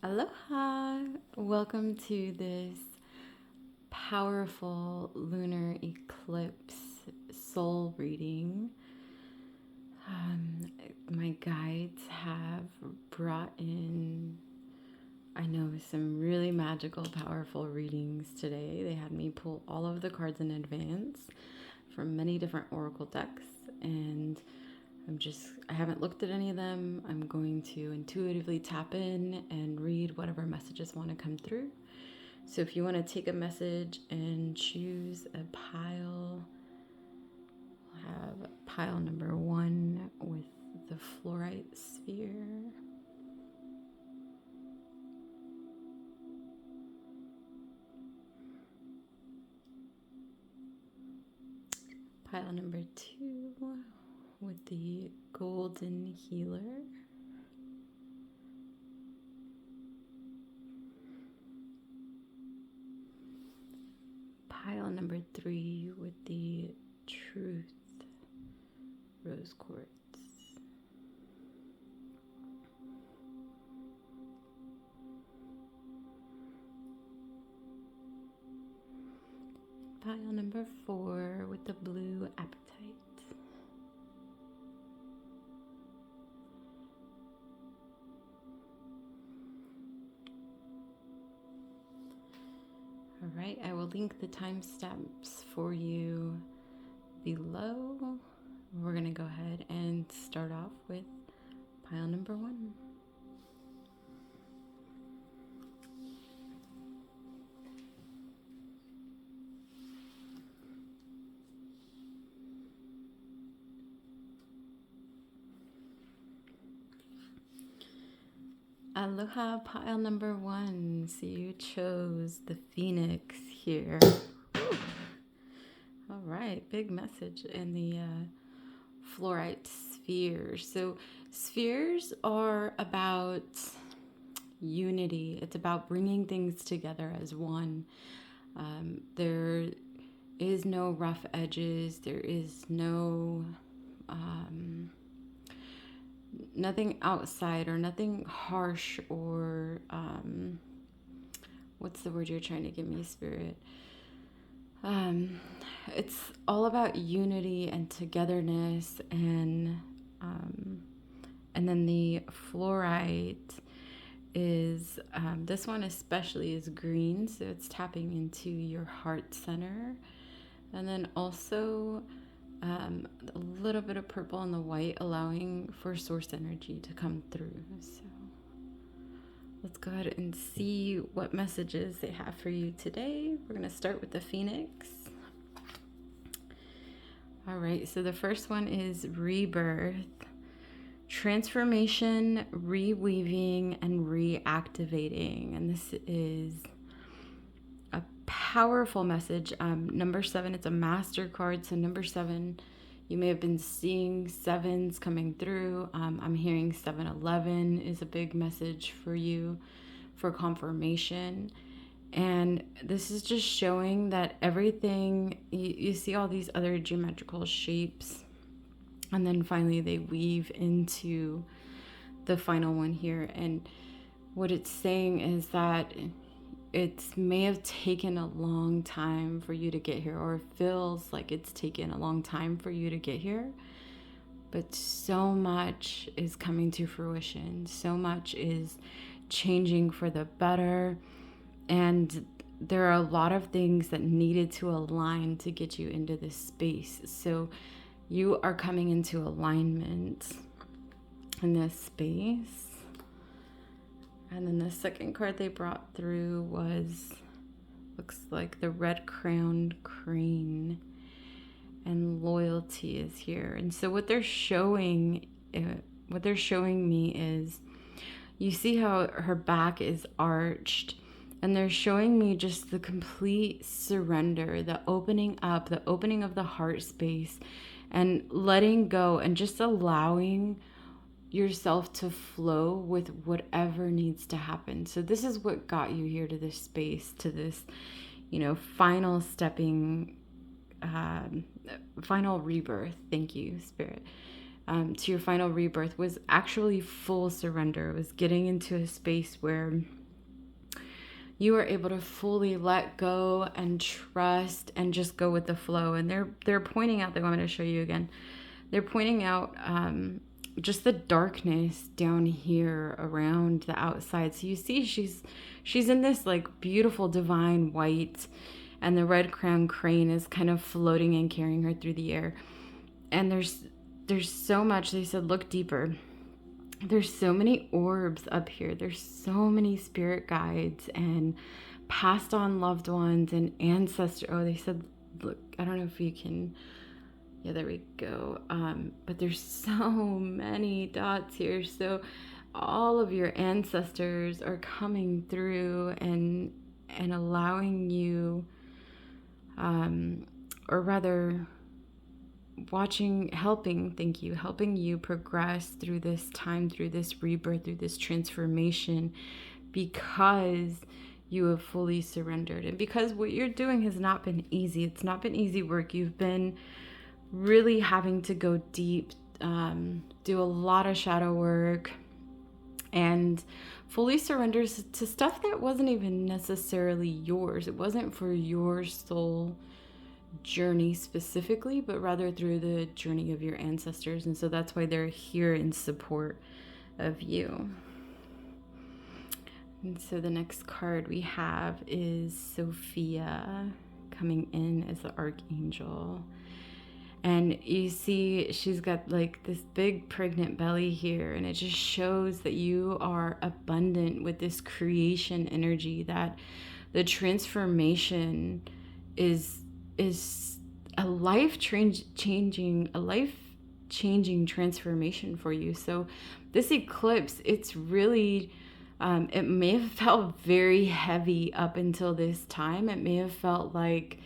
Aloha! Welcome to this powerful lunar eclipse soul reading. My guides have brought in, I know, some really magical, powerful readings today. They had me pull all of the cards in advance from many different oracle decks, and I haven't looked at any of them. I'm going to intuitively tap in and read whatever messages want to come through. So if you want to take a message and choose a pile, we'll have pile number 1 with the fluorite sphere. Pile number 2 with the golden healer. Pile number 3 with the truth rose quartz. Pile number 4 with the blue apatite. All right, I will link the timestamps for you below. We're going to go ahead and start off with pile number 1. Aloha, pile number 1. So you chose the Phoenix here. Ooh. All right, big message in the fluorite sphere. So spheres are about unity. It's about bringing things together as one. There is no rough edges. There is no nothing outside or nothing harsh or what's the word you're trying to give me, Spirit? It's all about unity and togetherness, and then the fluorite is this one especially is green, so it's tapping into your heart center, and then also a little bit of purple and the white, allowing for source energy to come through. So let's go ahead and see what messages they have for you today. We're going to start with the Phoenix. All right, so the first one is rebirth, transformation, reweaving, and reactivating. And this is a powerful message. Number 7, it's a master card. So number 7, you may have been seeing 7s coming through. I'm hearing 7-11 is a big message for you for confirmation. And this is just showing that everything, you see all these other geometrical shapes, and then finally they weave into the final one here. And what it's saying is that it may have taken a long time for you to get here, or it feels like it's taken a long time for you to get here, but so much is coming to fruition. So much is changing for the better, and there are a lot of things that needed to align to get you into this space. So you are coming into alignment in this space. And then the second card they brought through looks like the red-crowned crane, and loyalty is here. And so what they're showing me is, you see how her back is arched, and they're showing me just the complete surrender, the opening up, the opening of the heart space, and letting go, and just allowing yourself to flow with whatever needs to happen. So this is what got you here to this space, to this, final stepping, final rebirth. Thank you, Spirit. to your final rebirth was actually full surrender. It was getting into a space where you are able to fully let go and trust and just go with the flow. And they're pointing out, they want me to show you again. They're pointing out just the darkness down here around the outside. So you see she's in this like beautiful divine white, and the red crown crane is kind of floating and carrying her through the air. And there's so much. They said, look deeper. There's so many orbs up here. There's so many spirit guides and passed on loved ones and ancestors. Oh, they said, look, I don't know if you can. Yeah, there we go. But there's so many dots here. So all of your ancestors are coming through and allowing you, or rather helping you progress through this time, through this rebirth, through this transformation, because you have fully surrendered. And because what you're doing has not been easy. It's not been easy work. You've been really having to go deep, do a lot of shadow work, and fully surrenders to stuff that wasn't even necessarily yours. It wasn't for your soul journey specifically, but rather through the journey of your ancestors. And so that's why they're here in support of you. And so the next card we have is Sophia coming in as the Archangel. And you see she's got like this big pregnant belly here, and it just shows that you are abundant with this creation energy, that the transformation is a life-changing transformation for you. So this eclipse, it's really, it may have felt very heavy up until this time. It may have felt like,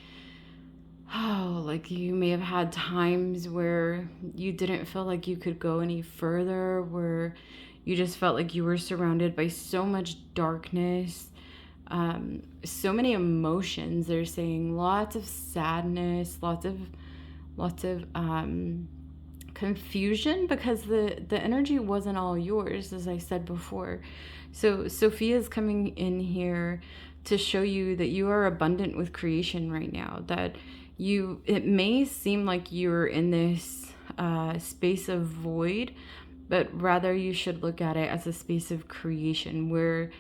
like you may have had times where you didn't feel like you could go any further, where you just felt like you were surrounded by so much darkness, so many emotions. They're saying lots of sadness, lots of confusion, because the energy wasn't all yours, as I said before. So Sophia's coming in here to show you that you are abundant with creation right now, that it may seem like you're in this space of void, but rather you should look at it as a space of creation where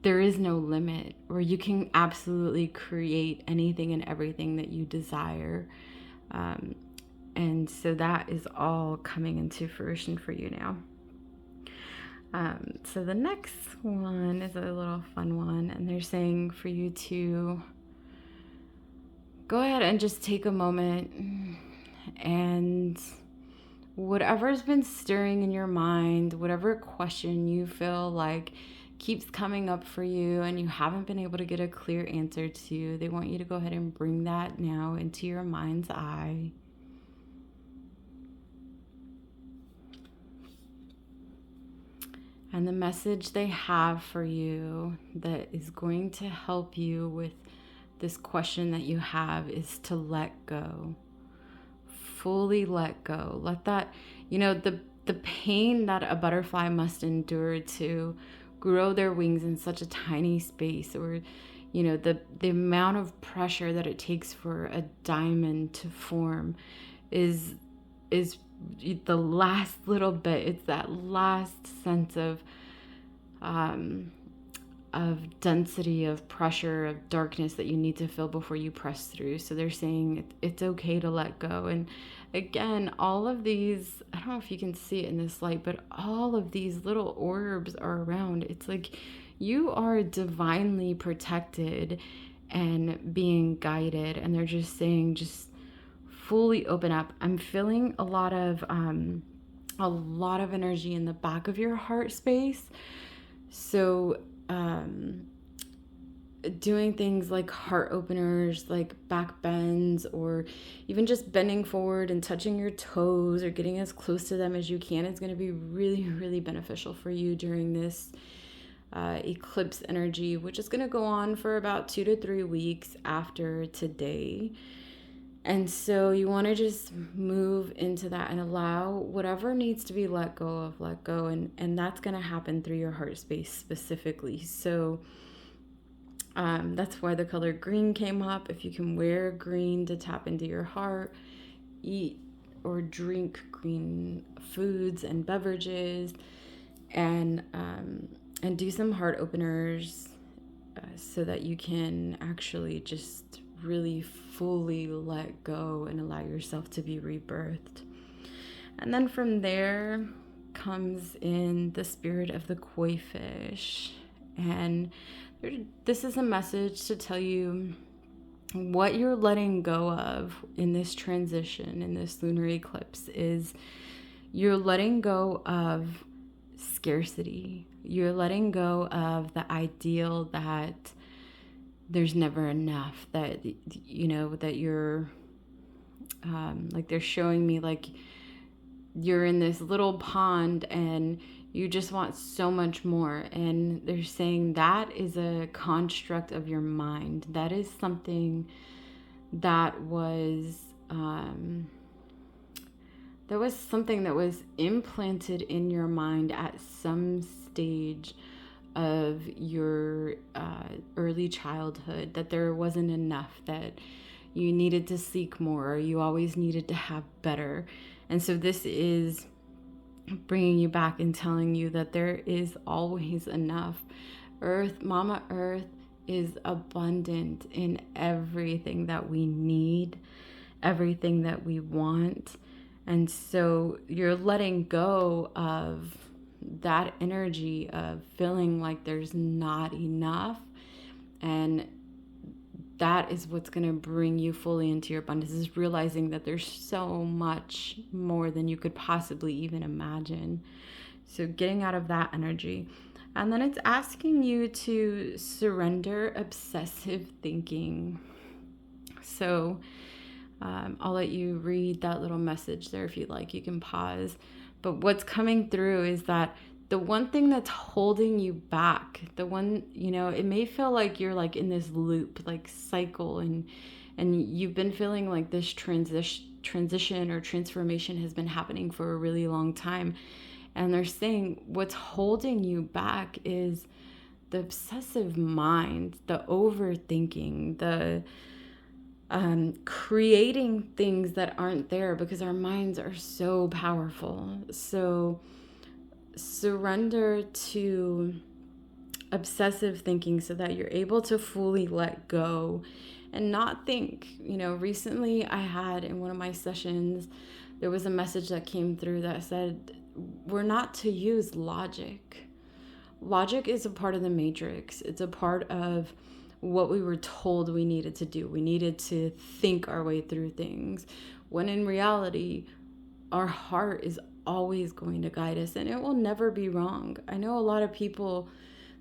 there is no limit, where you can absolutely create anything and everything that you desire. And so that is all coming into fruition for you now. So the next one is a little fun one, and they're saying for you to go ahead and just take a moment, and whatever's been stirring in your mind, whatever question you feel like keeps coming up for you and you haven't been able to get a clear answer to, they want you to go ahead and bring that now into your mind's eye. And the message they have for you that is going to help you with this question that you have is to let go. Fully let go. Let that, the pain that a butterfly must endure to grow their wings in such a tiny space, or the amount of pressure that it takes for a diamond to form is the last little bit. It's that last sense of density, of pressure, of darkness that you need to feel before you press through. So they're saying it's okay to let go. And again, all of these, I don't know if you can see it in this light, but all of these little orbs are around. It's like you are divinely protected and being guided. And they're just saying, just fully open up. I'm feeling a lot of energy in the back of your heart space. So doing things like heart openers, like back bends, or even just bending forward and touching your toes or getting as close to them as you can is going to be really, really beneficial for you during this eclipse energy, which is going to go on for about 2 to 3 weeks after today. And so you want to just move into that and allow whatever needs to be let go, and that's going to happen through your heart space specifically. So that's why the color green came up. If you can wear green to tap into your heart, eat or drink green foods and beverages, and do some heart openers so that you can actually just really fully let go and allow yourself to be rebirthed. And then from there comes in the spirit of the koi fish. And this is a message to tell you what you're letting go of in this transition, in this lunar eclipse, is you're letting go of scarcity. You're letting go of the ideal that there's never enough, that, you know, that you're, like they're showing me like you're in this little pond and you just want so much more. And they're saying that is a construct of your mind. That is something that was something that was implanted in your mind at some stage of your early childhood, that there wasn't enough, that you needed to seek more, or you always needed to have better. And so this is bringing you back and telling you that there is always enough. Mama Earth is abundant in everything that we need, everything that we want. And so you're letting go of that energy of feeling like there's not enough, and that is what's going to bring you fully into your abundance, is realizing that there's so much more than you could possibly even imagine. So getting out of that energy. And then it's asking you to surrender obsessive thinking. So I'll let you read that little message there if you'd like. You can pause. But what's coming through is that the one thing that's holding you back, the one, you know, it may feel like you're like in this loop, like cycle, and you've been feeling like this transition or transformation has been happening for a really long time. And they're saying what's holding you back is the obsessive mind, the overthinking, the creating things that aren't there, because our minds are so powerful. So surrender to obsessive thinking so that you're able to fully let go and not think. You know, recently I had in one of my sessions, there was a message that came through that said, we're not to use logic. Logic is a part of the matrix. It's a part of what we were told we needed to do. We needed to think our way through things, when in reality, our heart is always going to guide us, and it will never be wrong. I know a lot of people,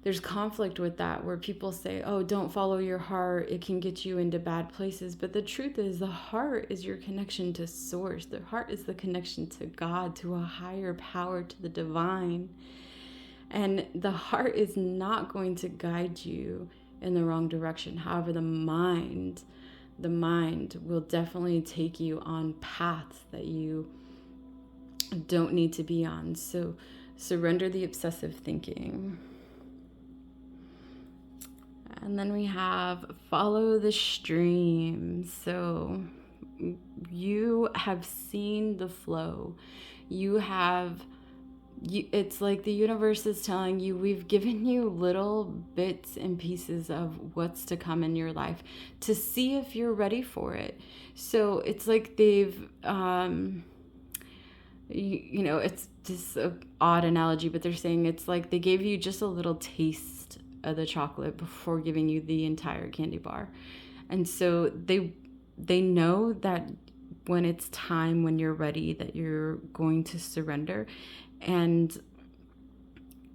there's conflict with that, where people say, oh, don't follow your heart, it can get you into bad places. But the truth is, the heart is your connection to source. The heart is the connection to God, to a higher power, to the divine. And the heart is not going to guide you in the wrong direction. However, the mind will definitely take you on paths that you don't need to be on. So surrender the obsessive thinking. And then we have follow the stream. So you have seen the flow. It's like the universe is telling you, we've given you little bits and pieces of what's to come in your life to see if you're ready for it. So it's like they've, you know, it's just an odd analogy, but they're saying it's like they gave you just a little taste of the chocolate before giving you the entire candy bar. And so they know that when it's time, when you're ready, that you're going to surrender. And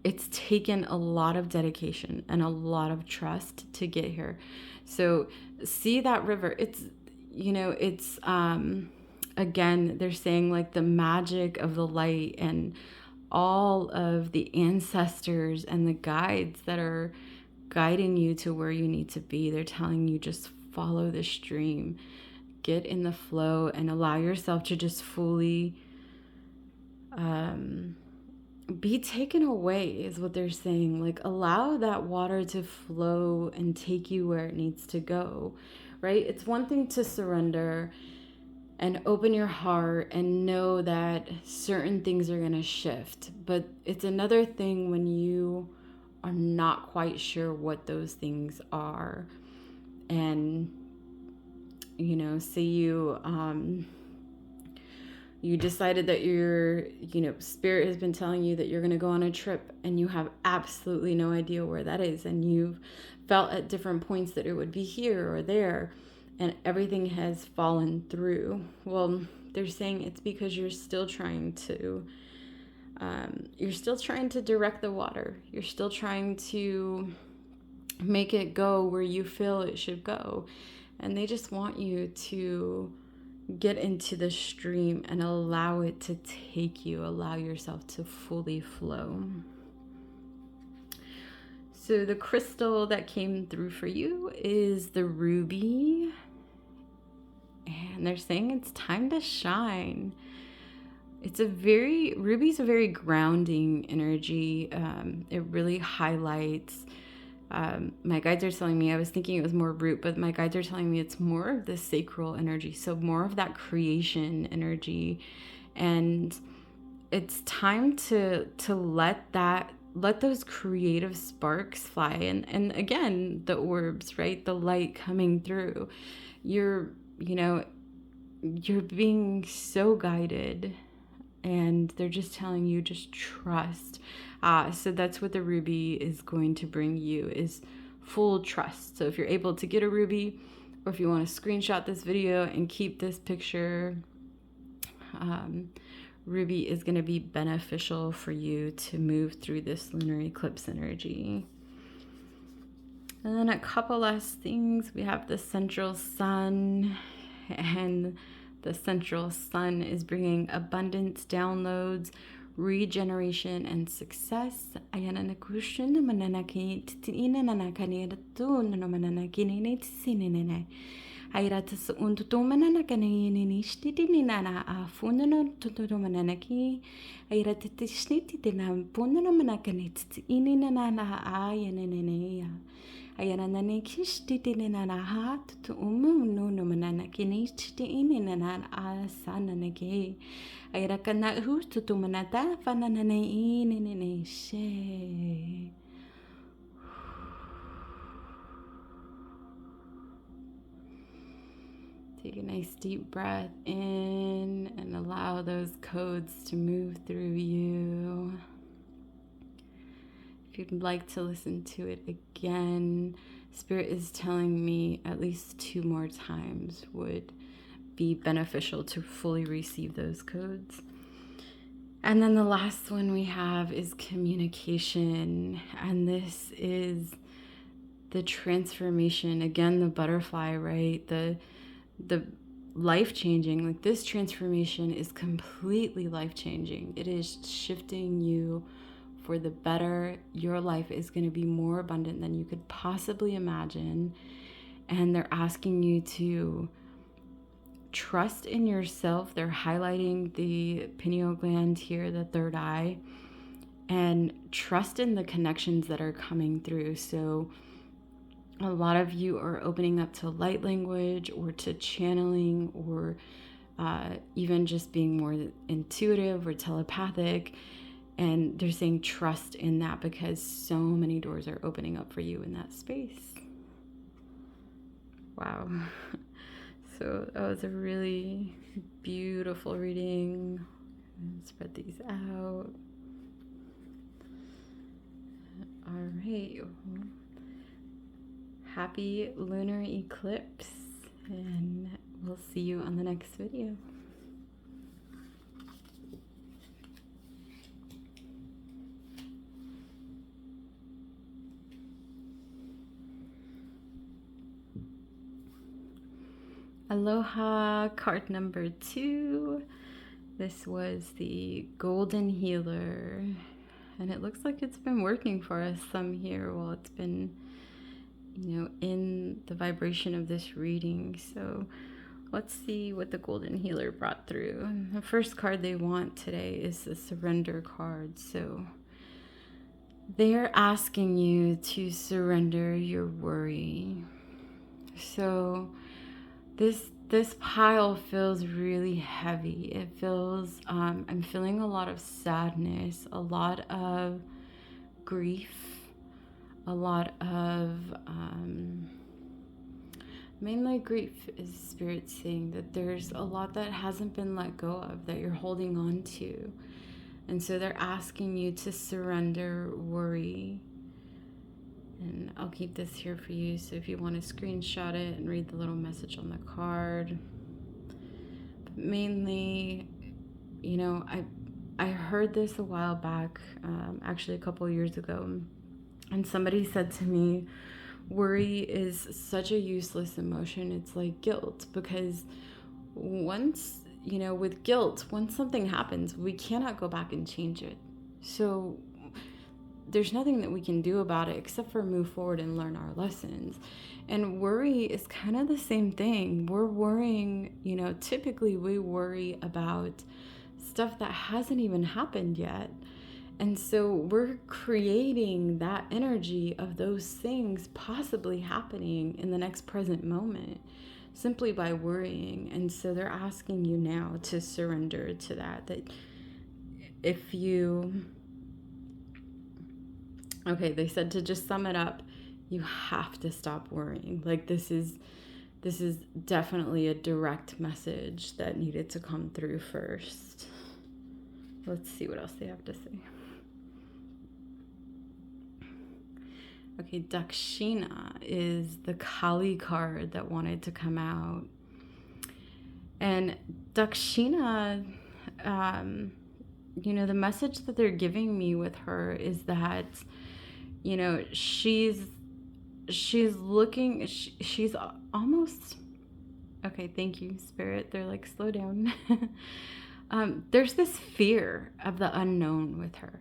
it's taken a lot of dedication and a lot of trust to get here. So see that river. It's, you know, it's, again, they're saying like the magic of the light and all of the ancestors and the guides that are guiding you to where you need to be. They're telling you just follow the stream. get in the flow and allow yourself to just fully be taken away, is what they're saying. Like, allow that water to flow and take you where it needs to go, right? It's one thing to surrender and open your heart and know that certain things are going to shift, but it's another thing when you are not quite sure what those things are. And, you know, say you decided that spirit has been telling you that you're going to go on a trip and you have absolutely no idea where that is. And you've felt at different points that it would be here or there, and everything has fallen through. Well, they're saying it's because you're still trying to direct the water. You're still trying to make it go where you feel it should go. And they just want you to get into the stream and allow it to take you, allow yourself to fully flow. So the crystal that came through for you is the ruby. And they're saying it's time to shine. Ruby's a very grounding energy. It really highlights, my guides are telling me, I was thinking it was more root, but my guides are telling me it's more of the sacral energy. So more of that creation energy. And it's time to let those creative sparks fly. And again, the orbs, right? The light coming through. You're being so guided, and they're just telling you, just trust. So that's what the ruby is going to bring you, is full trust. So if you're able to get a ruby, or if you want to screenshot this video and keep this picture, ruby is going to be beneficial for you to move through this lunar eclipse energy. And then a couple last things. We have the central sun, and the central sun is bringing abundance, downloads, regeneration, and success. Ayanana kishti nana hat to no manana kinishti in an asananake. Ayrakana who's to manata fanana in a she. Take a nice deep breath in and allow those codes to move through you. If you'd like to listen to it again, Spirit is telling me at least 2 more times would be beneficial to fully receive those codes. And then the last one we have is communication. And this is the transformation. Again, the butterfly, right? The life-changing. Like, this transformation is completely life-changing. It is shifting you for the better. Your life is going to be more abundant than you could possibly imagine. And they're asking you to trust in yourself. They're highlighting the pineal gland here, the third eye, and trust in the connections that are coming through. So a lot of you are opening up to light language or to channeling, or even just being more intuitive or telepathic. And they're saying trust in that, because so many doors are opening up for you in that space. Wow. So that was a really beautiful reading. Spread these out. All right. Happy lunar eclipse, and we'll see you on the next video. Aloha, card number 2. This was the Golden Healer, and it looks like it's been working for us some here while it's been, in the vibration of this reading. So Let's see what the Golden Healer brought through. The first card they want today is the Surrender card. So they're asking you to surrender your worry. So this pile feels really heavy. It feels, I'm feeling a lot of sadness, a lot of grief, a lot of, mainly grief is Spirit saying that there's a lot that hasn't been let go of that you're holding on to. And so they're asking you to surrender worry. And I'll keep this here for you. So if you want to screenshot it and read the little message on the card. But mainly, you know, I heard this a while back, actually a couple of years ago. And somebody said to me, worry is such a useless emotion. It's like guilt, because once, you know, with guilt, once something happens, we cannot go back and change it. So there's nothing that we can do about it except for move forward and learn our lessons. And worry is kind of the same thing. We're worrying, you know, typically we worry about stuff that hasn't even happened yet. And so we're creating that energy of those things possibly happening in the next present moment simply by worrying. And so they're asking you now to surrender to that if you, okay, they said to just sum it up, you have to stop worrying. Like this is definitely a direct message that needed to come through first. Let's see what else they have to say. Okay, Dakshina is the Kali card that wanted to come out. And Dakshina, you know, the message that they're giving me with her is that, you know, she's looking, she's almost, okay, thank you, Spirit. They're like, slow down. There's this fear of the unknown with her.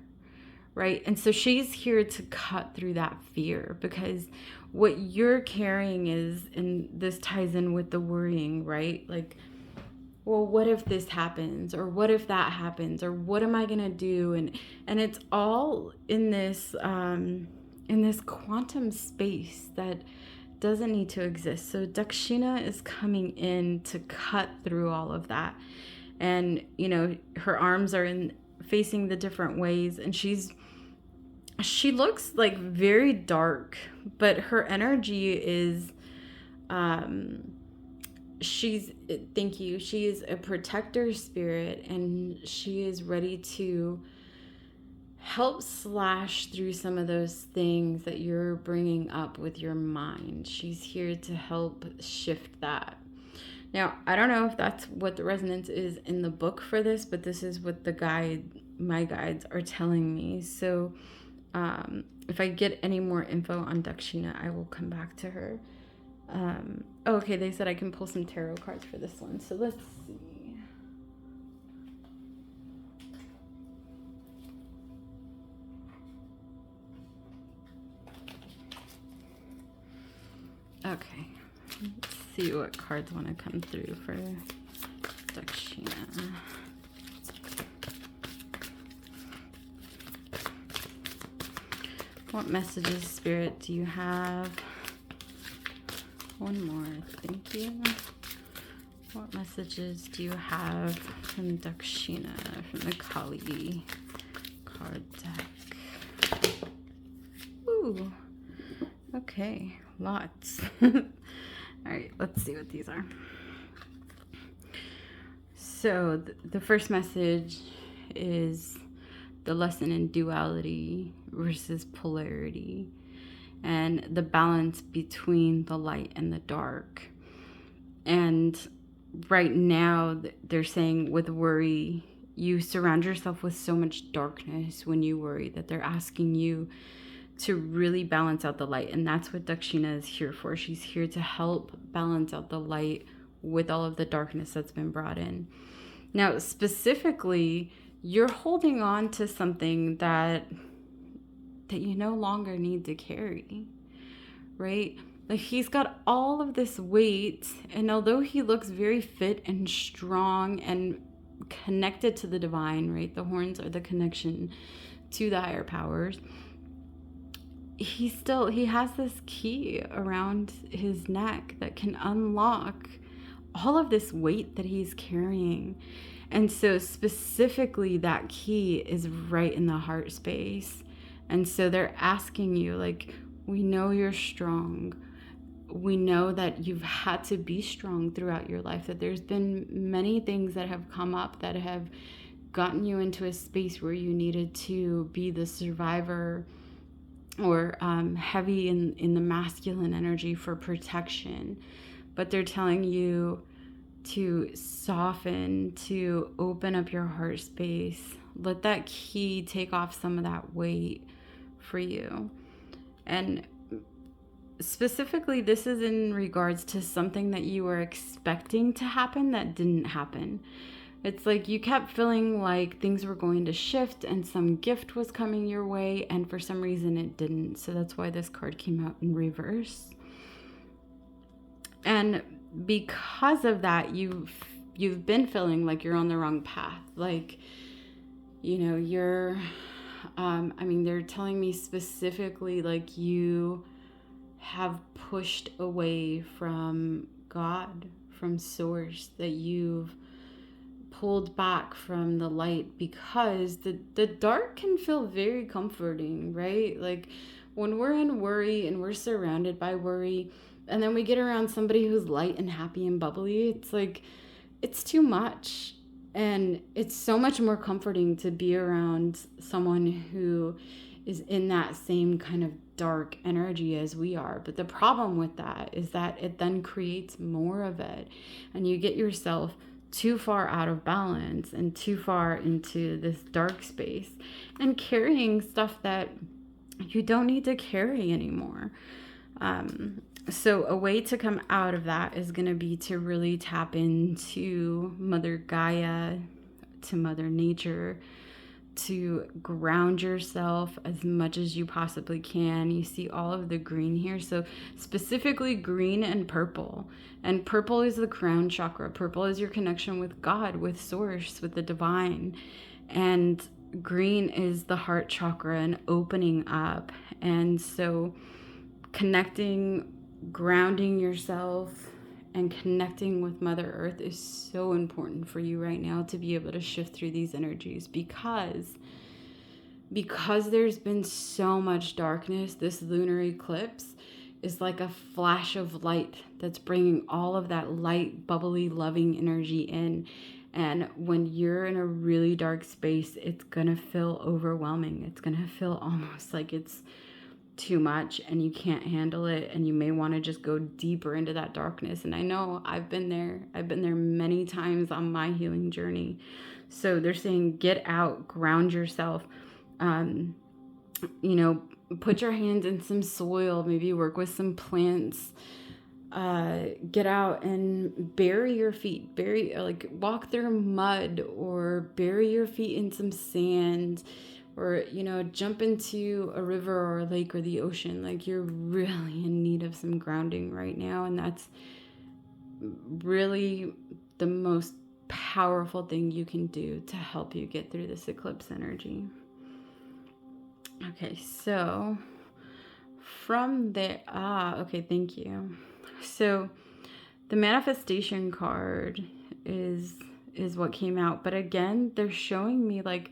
Right? And so she's here to cut through that fear, because what you're carrying is, and this ties in with the worrying, right? Like, well, what if this happens? Or what if that happens? Or what am I going to do? And it's all in this quantum space that doesn't need to exist. So Dakshina is coming in to cut through all of that. And, you know, her arms are facing the different ways, and she looks like very dark, but her energy is, thank you, she is a protector spirit, and she is ready to help slash through some of those things that you're bringing up with your mind. She's here to help shift that. Now, I don't know if that's what the resonance is in the book for this, but this is what my guides are telling me. So if I get any more info on Dakshina, I will come back to her. Okay, they said I can pull some tarot cards for this one. So let's see. Okay, let's see what cards want to come through for Dakshina. What messages, Spirit, do you have? One more, thank you. What messages do you have from Dakshina, from the Kali card deck? Ooh, okay, lots. All right, let's see what these are. So the first message is the lesson in duality versus polarity, and the balance between the light and the dark. And right now they're saying with worry, you surround yourself with so much darkness when you worry, that they're asking you to really balance out the light. And that's what Dakshina is here for. She's here to help balance out the light with all of the darkness that's been brought in. Now, specifically, you're holding on to something that you no longer need to carry, right? Like, he's got all of this weight, and although he looks very fit and strong and connected to the divine, right? The horns are the connection to the higher powers. He has this key around his neck that can unlock all of this weight that he's carrying. And so specifically that key is right in the heart space. And so they're asking you, like, we know you're strong. We know that you've had to be strong throughout your life, that there's been many things that have come up that have gotten you into a space where you needed to be the survivor or heavy in the masculine energy for protection. But they're telling you to soften, to open up your heart space. Let that key take off some of that weight for you. And specifically, this is in regards to something that you were expecting to happen that didn't happen. It's like you kept feeling like things were going to shift and some gift was coming your way, and for some reason it didn't. So that's why this card came out in reverse. And because of that, you've been feeling like you're on the wrong path. Like, you know, you're they're telling me specifically, like, you have pushed away from God, from source, that you've pulled back from the light, because the dark can feel very comforting, right? Like, when we're in worry and we're surrounded by worry, and then we get around somebody who's light and happy and bubbly, it's like, it's too much. And it's so much more comforting to be around someone who is in that same kind of dark energy as we are. But the problem with that is that it then creates more of it, and you get yourself too far out of balance and too far into this dark space and carrying stuff that you don't need to carry anymore. So a way to come out of that is going to be to really tap into Mother Gaia, to Mother Nature, to ground yourself as much as you possibly can. You see all of the green here. So specifically green and purple. And purple is the crown chakra. Purple is your connection with God, with source, with the divine. And green is the heart chakra and opening up. And so connecting, grounding yourself, and connecting with Mother Earth is so important for you right now to be able to shift through these energies, because there's been so much darkness. This lunar eclipse is like a flash of light that's bringing all of that light, bubbly, loving energy in. And when you're in a really dark space, it's gonna feel overwhelming. It's gonna feel almost like it's too much and you can't handle it, and you may want to just go deeper into that darkness. And I know I've been there many times on my healing journey. So they're saying, get out, ground yourself, put your hands in some soil, maybe work with some plants, get out and bury your feet, walk through mud, or bury your feet in some sand, or, jump into a river or a lake or the ocean. Like, you're really in need of some grounding right now. And that's really the most powerful thing you can do to help you get through this eclipse energy. Okay, so from there, okay, thank you. So the manifestation card is what came out. But again, they're showing me, like,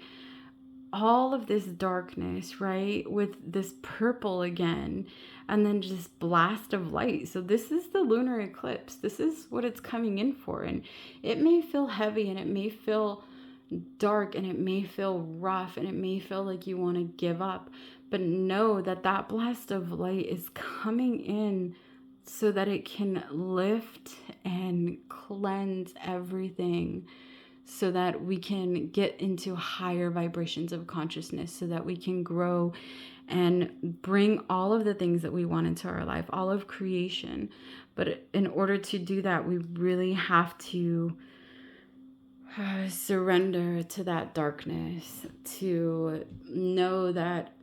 all of this darkness, right, with this purple again, and then just blast of light. So this is the lunar eclipse. This is what it's coming in for. And it may feel heavy, and it may feel dark, and it may feel rough, and it may feel like you want to give up. But know that that blast of light is coming in so that it can lift and cleanse everything, so that we can get into higher vibrations of consciousness, so that we can grow and bring all of the things that we want into our life, all of creation. But in order to do that, we really have to surrender to that darkness, to know that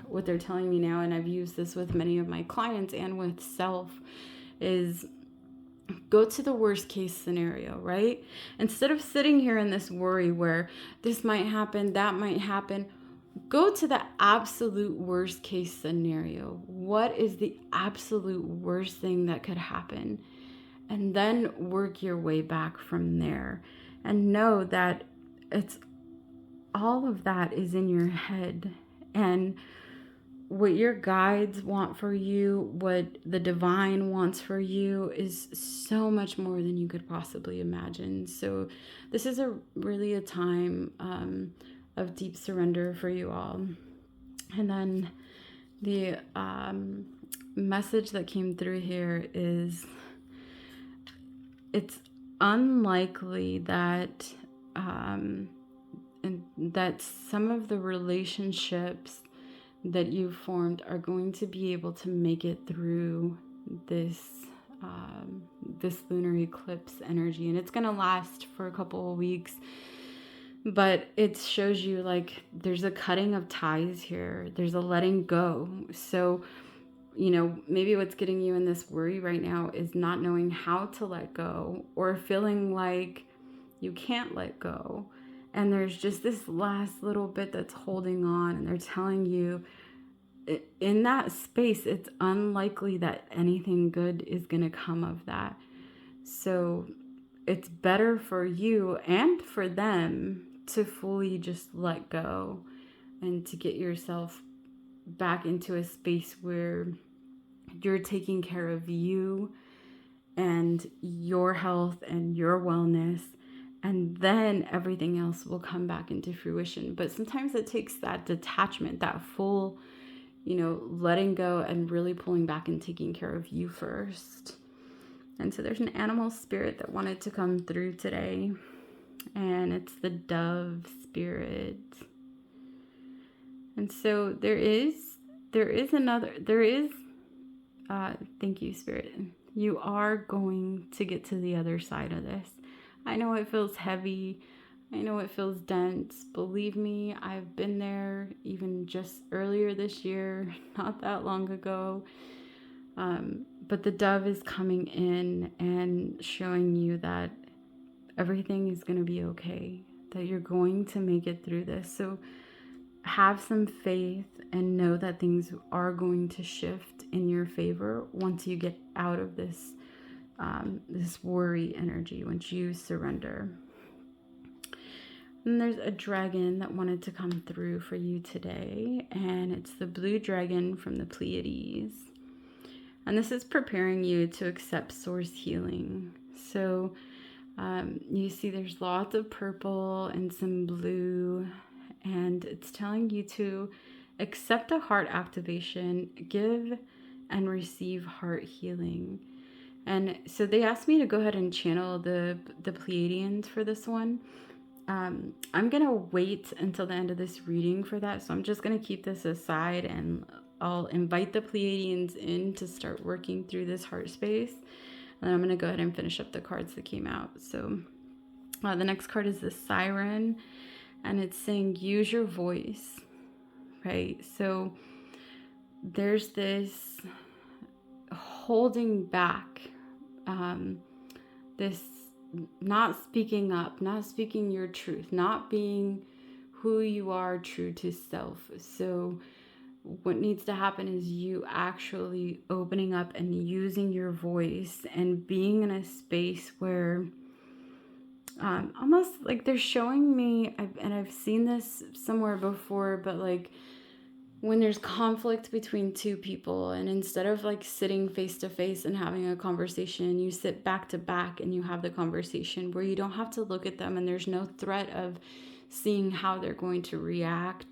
what they're telling me now, and I've used this with many of my clients and with self, is go to the worst case scenario, right? Instead of sitting here in this worry where this might happen, that might happen, go to the absolute worst case scenario. What is the absolute worst thing that could happen? And then work your way back from there. And know that it's all of that is in your head. And what your guides want for you, what the divine wants for you, is so much more than you could possibly imagine. So this is really a time of deep surrender for you all. And then the message that came through here is, it's unlikely that that some of the relationships that you've formed are going to be able to make it through this lunar eclipse energy, and it's going to last for a couple of weeks. But it shows you like there's a cutting of ties here. There's a letting go. So, maybe what's getting you in this worry right now is not knowing how to let go, or feeling like you can't let go. And there's just this last little bit that's holding on, and they're telling you in that space, it's unlikely that anything good is going to come of that. So it's better for you and for them to fully just let go and to get yourself back into a space where you're taking care of you and your health and your wellness, and then everything else will come back into fruition. But sometimes it takes that detachment, that full, letting go and really pulling back and taking care of you first. And so there's an animal spirit that wanted to come through today, and it's the dove spirit. And so thank you, Spirit. You are going to get to the other side of this. I know it feels heavy. I know it feels dense. Believe me, I've been there even just earlier this year, not that long ago. But the dove is coming in and showing you that everything is going to be okay, that you're going to make it through this. So have some faith and know that things are going to shift in your favor once you get out of this worry energy, once you surrender. And there's a dragon that wanted to come through for you today, and it's the blue dragon from the Pleiades. And this is preparing you to accept source healing. So you see there's lots of purple and some blue, and it's telling you to accept a heart activation, give and receive heart healing. And so they asked me to go ahead and channel the Pleiadians for this one. I'm going to wait until the end of this reading for that. So I'm just going to keep this aside, and I'll invite the Pleiadians in to start working through this heart space. And then I'm going to go ahead and finish up the cards that came out. So the next card is the Siren, and it's saying use your voice, right? So there's this holding back, this not speaking up, not speaking your truth, not being who you are true to self. So what needs to happen is you actually opening up and using your voice and being in a space where almost like they're showing me, and I've seen this somewhere before, but like when there's conflict between two people, and instead of like sitting face to face and having a conversation, you sit back to back and you have the conversation where you don't have to look at them, and there's no threat of seeing how they're going to react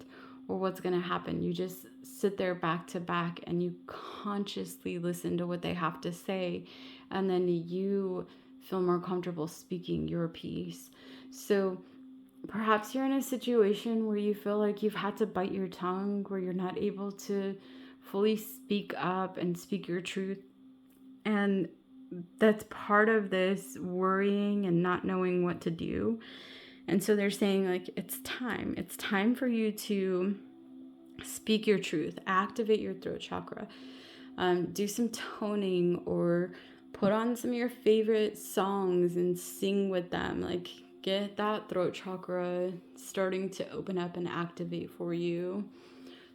or what's going to happen. You just sit there back to back and you consciously listen to what they have to say, and then you feel more comfortable speaking your piece. So perhaps you're in a situation where you feel like you've had to bite your tongue, where you're not able to fully speak up and speak your truth. And that's part of this worrying and not knowing what to do. And so they're saying like, it's time for you to Speak your truth. Activate your throat chakra. Do some toning or put on some of your favorite songs and sing with them. Like, get that throat chakra starting to open up and activate for you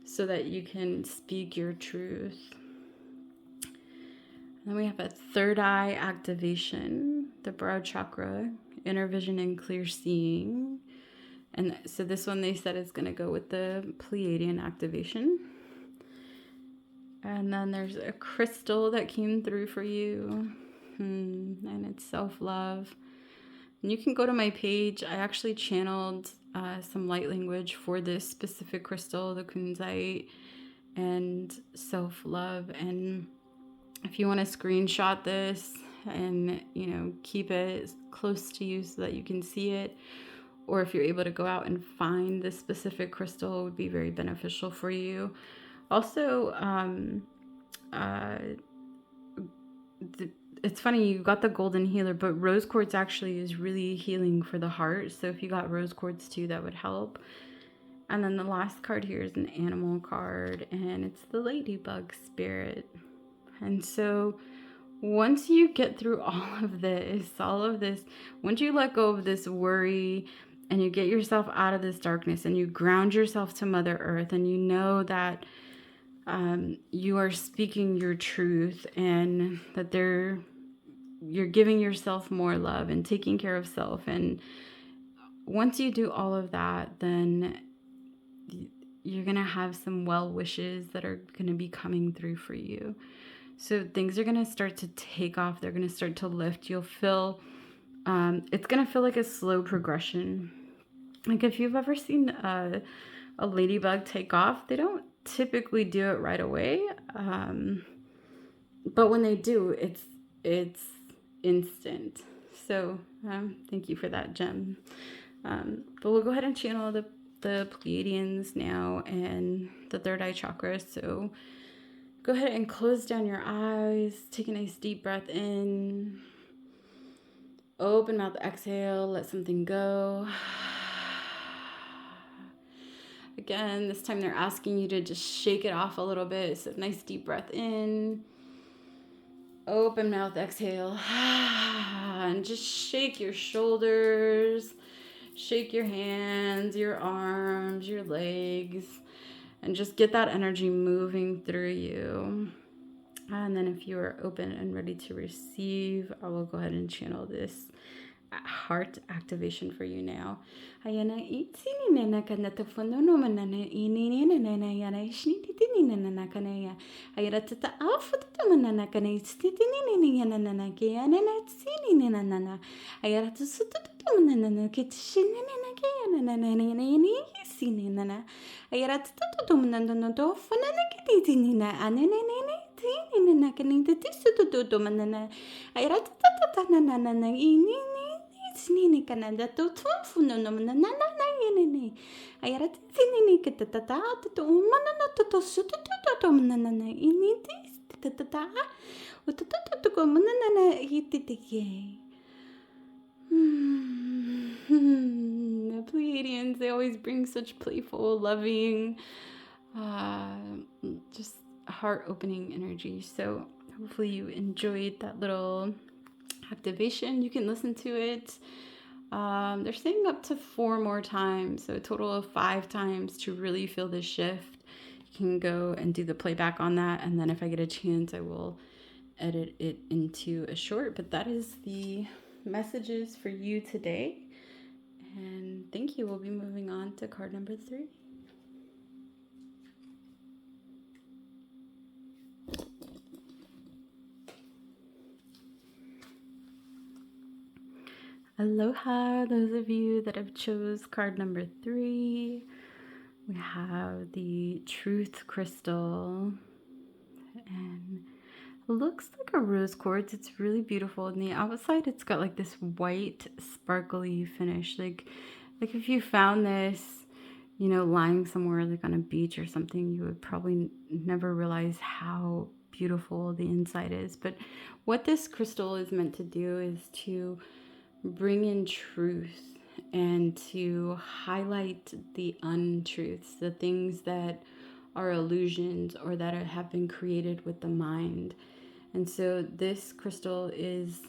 so that you can speak your truth. Then we have a third eye activation, the brow chakra, inner vision and clear seeing. And so this one they said is going to go with the Pleiadian activation. And then there's a crystal that came through for you. And it's self-love. And you can go to my page. I actually channeled some light language for this specific crystal, the kunzite, and self-love. And if you want to screenshot this and, you know, keep it close to you so that you can see it, or if you're able to go out and find this specific crystal, it would be very beneficial for you. Also, it's funny, you got the golden healer, but rose quartz actually is really healing for the heart. So if you got rose quartz too, that would help. And then the last card here is an animal card, and it's the ladybug spirit. And so once you get through all of this, once you let go of this worry and you get yourself out of this darkness and you ground yourself to Mother Earth, and you know that you are speaking your truth and that you're giving yourself more love and taking care of self. And once you do all of that, then you're going to have some well wishes that are going to be coming through for you. So things are going to start to take off. They're going to start to lift. You'll feel, it's going to feel like a slow progression. Like if you've ever seen a ladybug take off, they don't typically do it right away. But when they do, it's instant. So thank you for that, gem. But we'll go ahead and channel the Pleiadians now and the third eye chakra. So go ahead and close down your eyes. Take a nice deep breath in. Open mouth, exhale. Let something go. Again, this time they're asking you to just shake it off a little bit. So nice deep breath in. Open mouth, exhale. And just shake your shoulders. Shake your hands, your arms, your legs. And just get that energy moving through you. And then if you are open and ready to receive, I will go ahead and channel this heart activation for you now. The Pleiadians, they always bring such playful, loving, just heart-opening energy. So hopefully you enjoyed that little activation. You can listen to it. They're saying up to 4 more times, so a total of 5 times to really feel the shift. You can go and do the playback on that, and then if I get a chance, I will edit it into a short. But that is the messages for you today, and thank you. We'll be moving on to card number 3. Aloha, those of you that have chose card number 3. We have the Truth Crystal, and it looks like a rose quartz. It's really beautiful. On the outside, it's got like this white, sparkly finish. Like if you found this, you know, lying somewhere like on a beach or something, you would probably never realize how beautiful the inside is. But what this crystal is meant to do is to bring in truth and to highlight the untruths, the things that are illusions or that have been created with the mind. And so this crystal is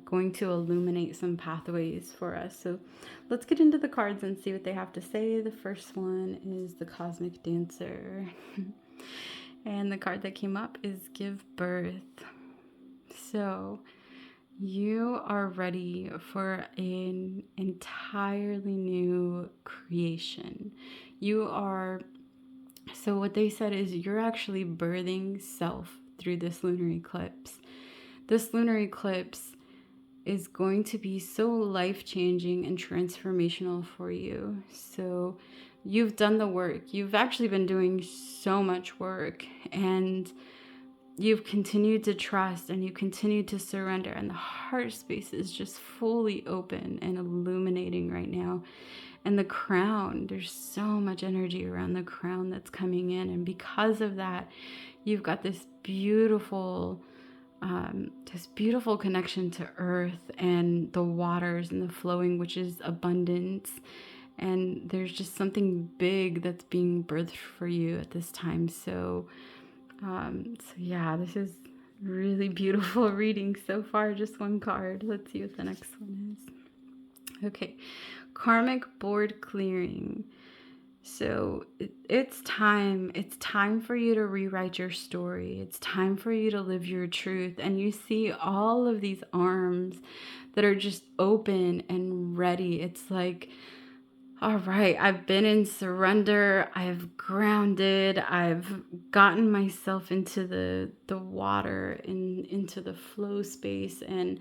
going to illuminate some pathways for us. So let's get into the cards and see what they have to say. The first one is the Cosmic Dancer. And the card that came up is Give Birth. So you are ready for an entirely new creation. So what they said is you're actually birthing self through this lunar eclipse. This lunar eclipse is going to be so life-changing and transformational for you. So you've done the work. You've actually been doing so much work, and you've continued to trust, and you continue to surrender, and the heart space is just fully open and illuminating right now. And the crown, there's so much energy around the crown that's coming in, and because of that, you've got this beautiful connection to earth and the waters and the flowing, which is abundance. And there's just something big that's being birthed for you at this time. So yeah, this is really beautiful reading so far. Just one card. Let's see what the next one is. Okay, karmic board clearing. So it's time. It's time for you to rewrite your story. It's time for you to live your truth. And you see all of these arms that are just open and ready. It's like, all right, I've been in surrender. I've grounded. I've gotten myself into the water and into the flow space, and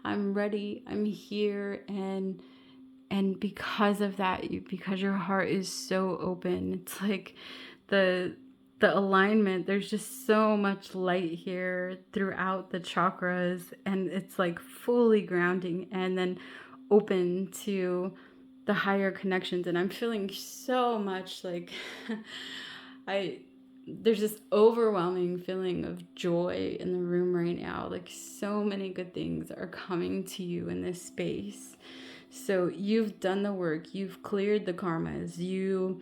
I'm ready. I'm here. And because of that, because your heart is so open, it's like the alignment, there's just so much light here throughout the chakras, and it's like fully grounding and then open to the higher connections. And I'm feeling so much like there's this overwhelming feeling of joy in the room right now. Like so many good things are coming to you in this space. So you've done the work, you've cleared the karmas, you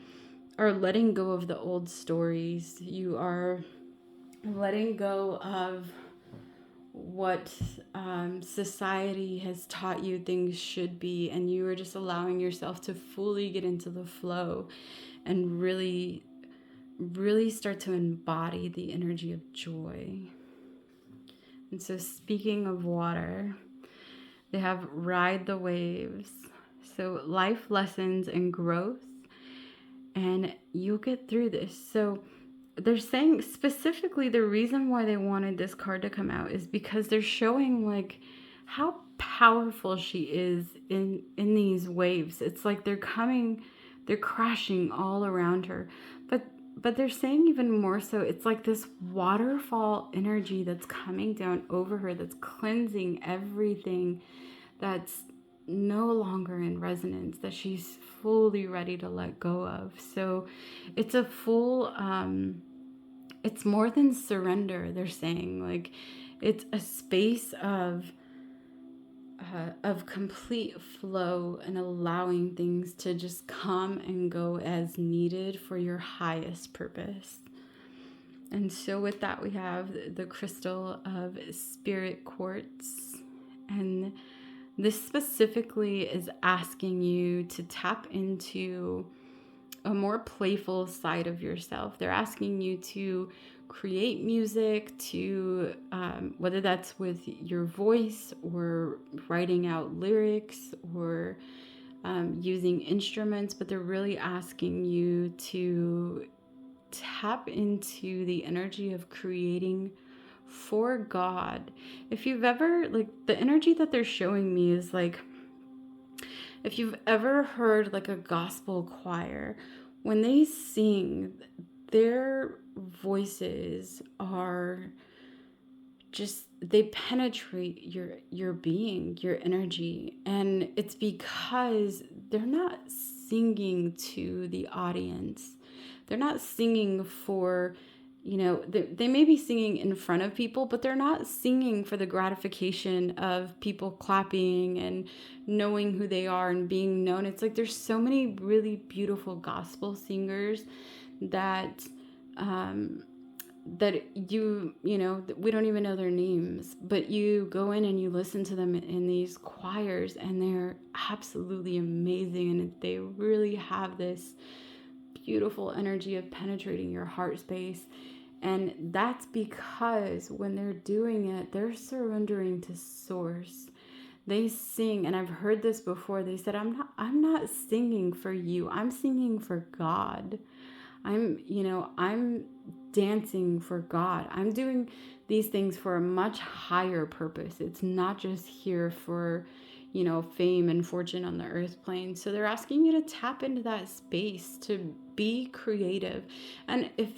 are letting go of the old stories, you are letting go of what society has taught you things should be, and you are just allowing yourself to fully get into the flow and really, really start to embody the energy of joy. And so speaking of water, they have ride the waves. So life lessons and growth, and you'll get through this. So they're saying specifically the reason why they wanted this card to come out is because they're showing like how powerful she is in these waves. It's like they're crashing all around her. But they're saying even more so, it's like this waterfall energy that's coming down over her, that's cleansing everything that's no longer in resonance, that she's fully ready to let go of. So it's a full, it's more than surrender, they're saying. Like, it's a space of complete flow and allowing things to just come and go as needed for your highest purpose. And so with that, we have the crystal of spirit quartz. And this specifically is asking you to tap into a more playful side of yourself. They're asking you to create music, to whether that's with your voice or writing out lyrics or using instruments, but they're really asking you to tap into the energy of creating for God. If you've ever, like, the energy that they're showing me is like, if you've ever heard like a gospel choir, when they sing, their voices are just, they penetrate your being, your energy. And it's because they're not singing to the audience. They're not singing for, you know, they may be singing in front of people, but they're not singing for the gratification of people clapping and knowing who they are and being known. It's like there's so many really beautiful gospel singers that that you know, we don't even know their names, but you go in and you listen to them in these choirs, and they're absolutely amazing, and they really have this beautiful energy of penetrating your heart space. And that's because when they're doing it, they're surrendering to source. They sing, and I've heard this before, they said, I'm not singing for you, I'm singing for God. I'm dancing for God. I'm doing these things for a much higher purpose. It's not just here for, fame and fortune on the earth plane. So they're asking you to tap into that space, to be creative. And if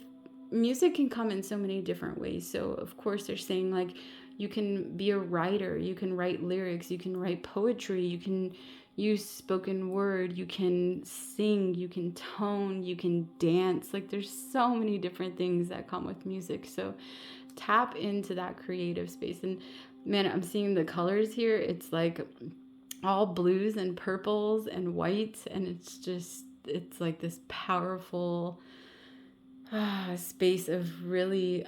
music can come in so many different ways. So of course they're saying, like, you can be a writer, you can write lyrics, you can write poetry, you can use spoken word, you can sing, you can tone, you can dance. Like, there's so many different things that come with music. So tap into that creative space. And man, I'm seeing the colors here. It's like all blues and purples and whites, and it's like this powerful space of really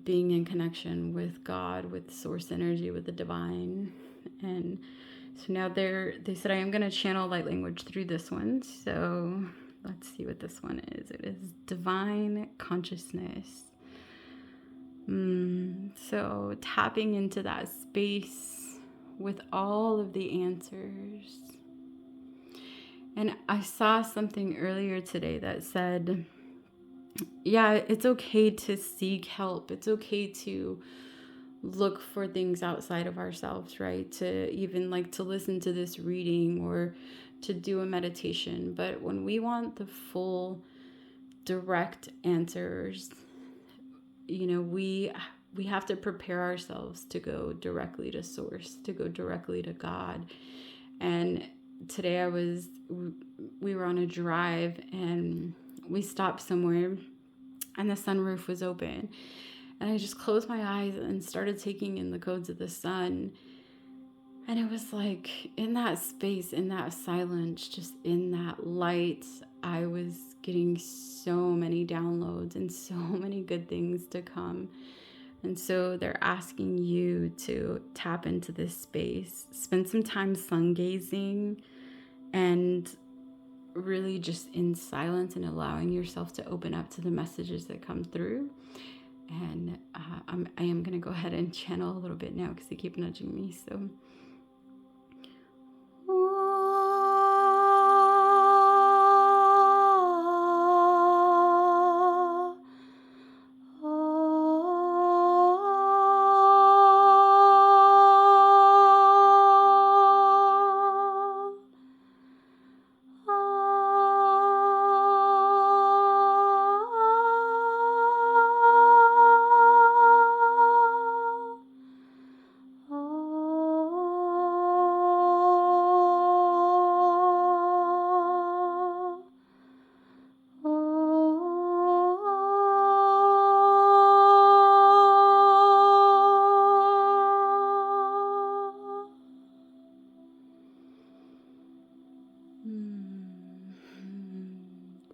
being in connection with God, with source energy, with the divine. And so now they said I am going to channel light language through this one. So let's see what this one is. It is divine consciousness. So tapping into that space with all of the answers. And I saw something earlier today that said, yeah, it's okay to seek help. It's okay to look for things outside of ourselves, right? To even like to listen to this reading or to do a meditation. But when we want the full direct answers, we have to prepare ourselves to go directly to source, to go directly to God. And today we were on a drive, and we stopped somewhere, and the sunroof was open. And I just closed my eyes and started taking in the codes of the sun. And it was like, in that space, in that silence, just in that light, I was getting so many downloads and so many good things to come. And so they're asking you to tap into this space, spend some time sun gazing, and really just in silence and allowing yourself to open up to the messages that come through. And I am going to go ahead and channel a little bit now because they keep nudging me. So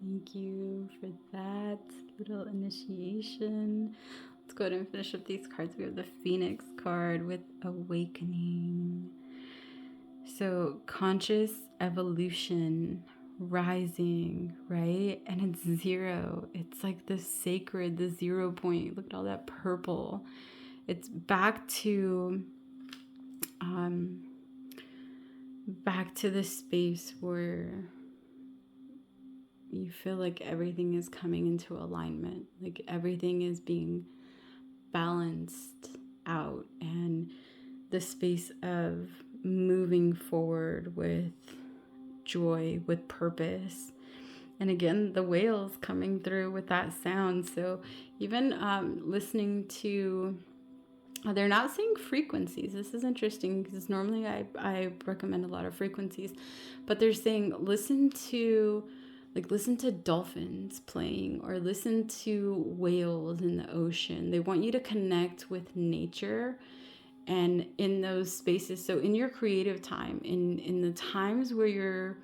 thank you for that little initiation. Let's go ahead and finish up these cards. We have the Phoenix card with Awakening. So conscious evolution, rising, right? And it's zero. It's like the sacred, the 0 point. Look at all that purple. It's back to the space where you feel like everything is coming into alignment, like everything is being balanced out, and the space of moving forward with joy, with purpose. And again, the whales coming through with that sound. So even listening to, they're not saying frequencies. This is interesting because normally I recommend a lot of frequencies, but they're saying listen to dolphins playing, or listen to whales in the ocean. They want you to connect with nature and in those spaces. So in your creative time, in the times where you're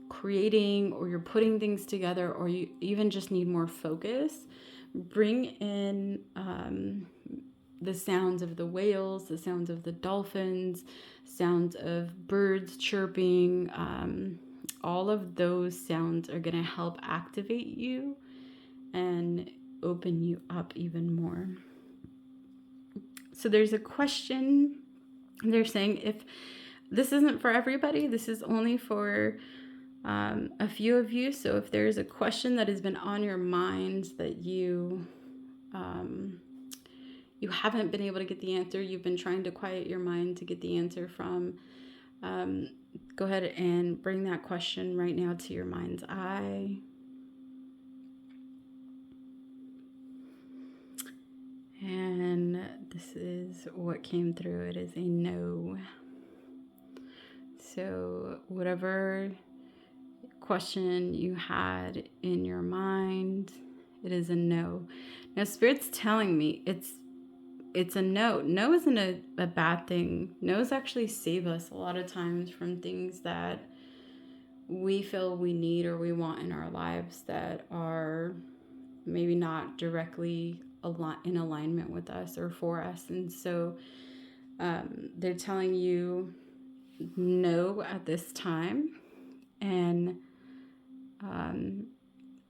creating, or you're putting things together, or you even just need more focus, bring in the sounds of the whales, the sounds of the dolphins, sounds of birds chirping. All of those sounds are going to help activate you and open you up even more. So there's a question. They're saying, if this isn't for everybody, this is only for a few of you. So if there's a question that has been on your mind that you haven't been able to get the answer, you've been trying to quiet your mind to get the answer from, go ahead and bring that question right now to your mind's eye. And this is what came through. It is a no. So whatever question you had in your mind, it is a no. Now Spirit's telling me it's a no. No isn't a bad thing. No's actually save us a lot of times from things that we feel we need or we want in our lives that are maybe not directly in alignment with us or for us. And so they're telling you no at this time. And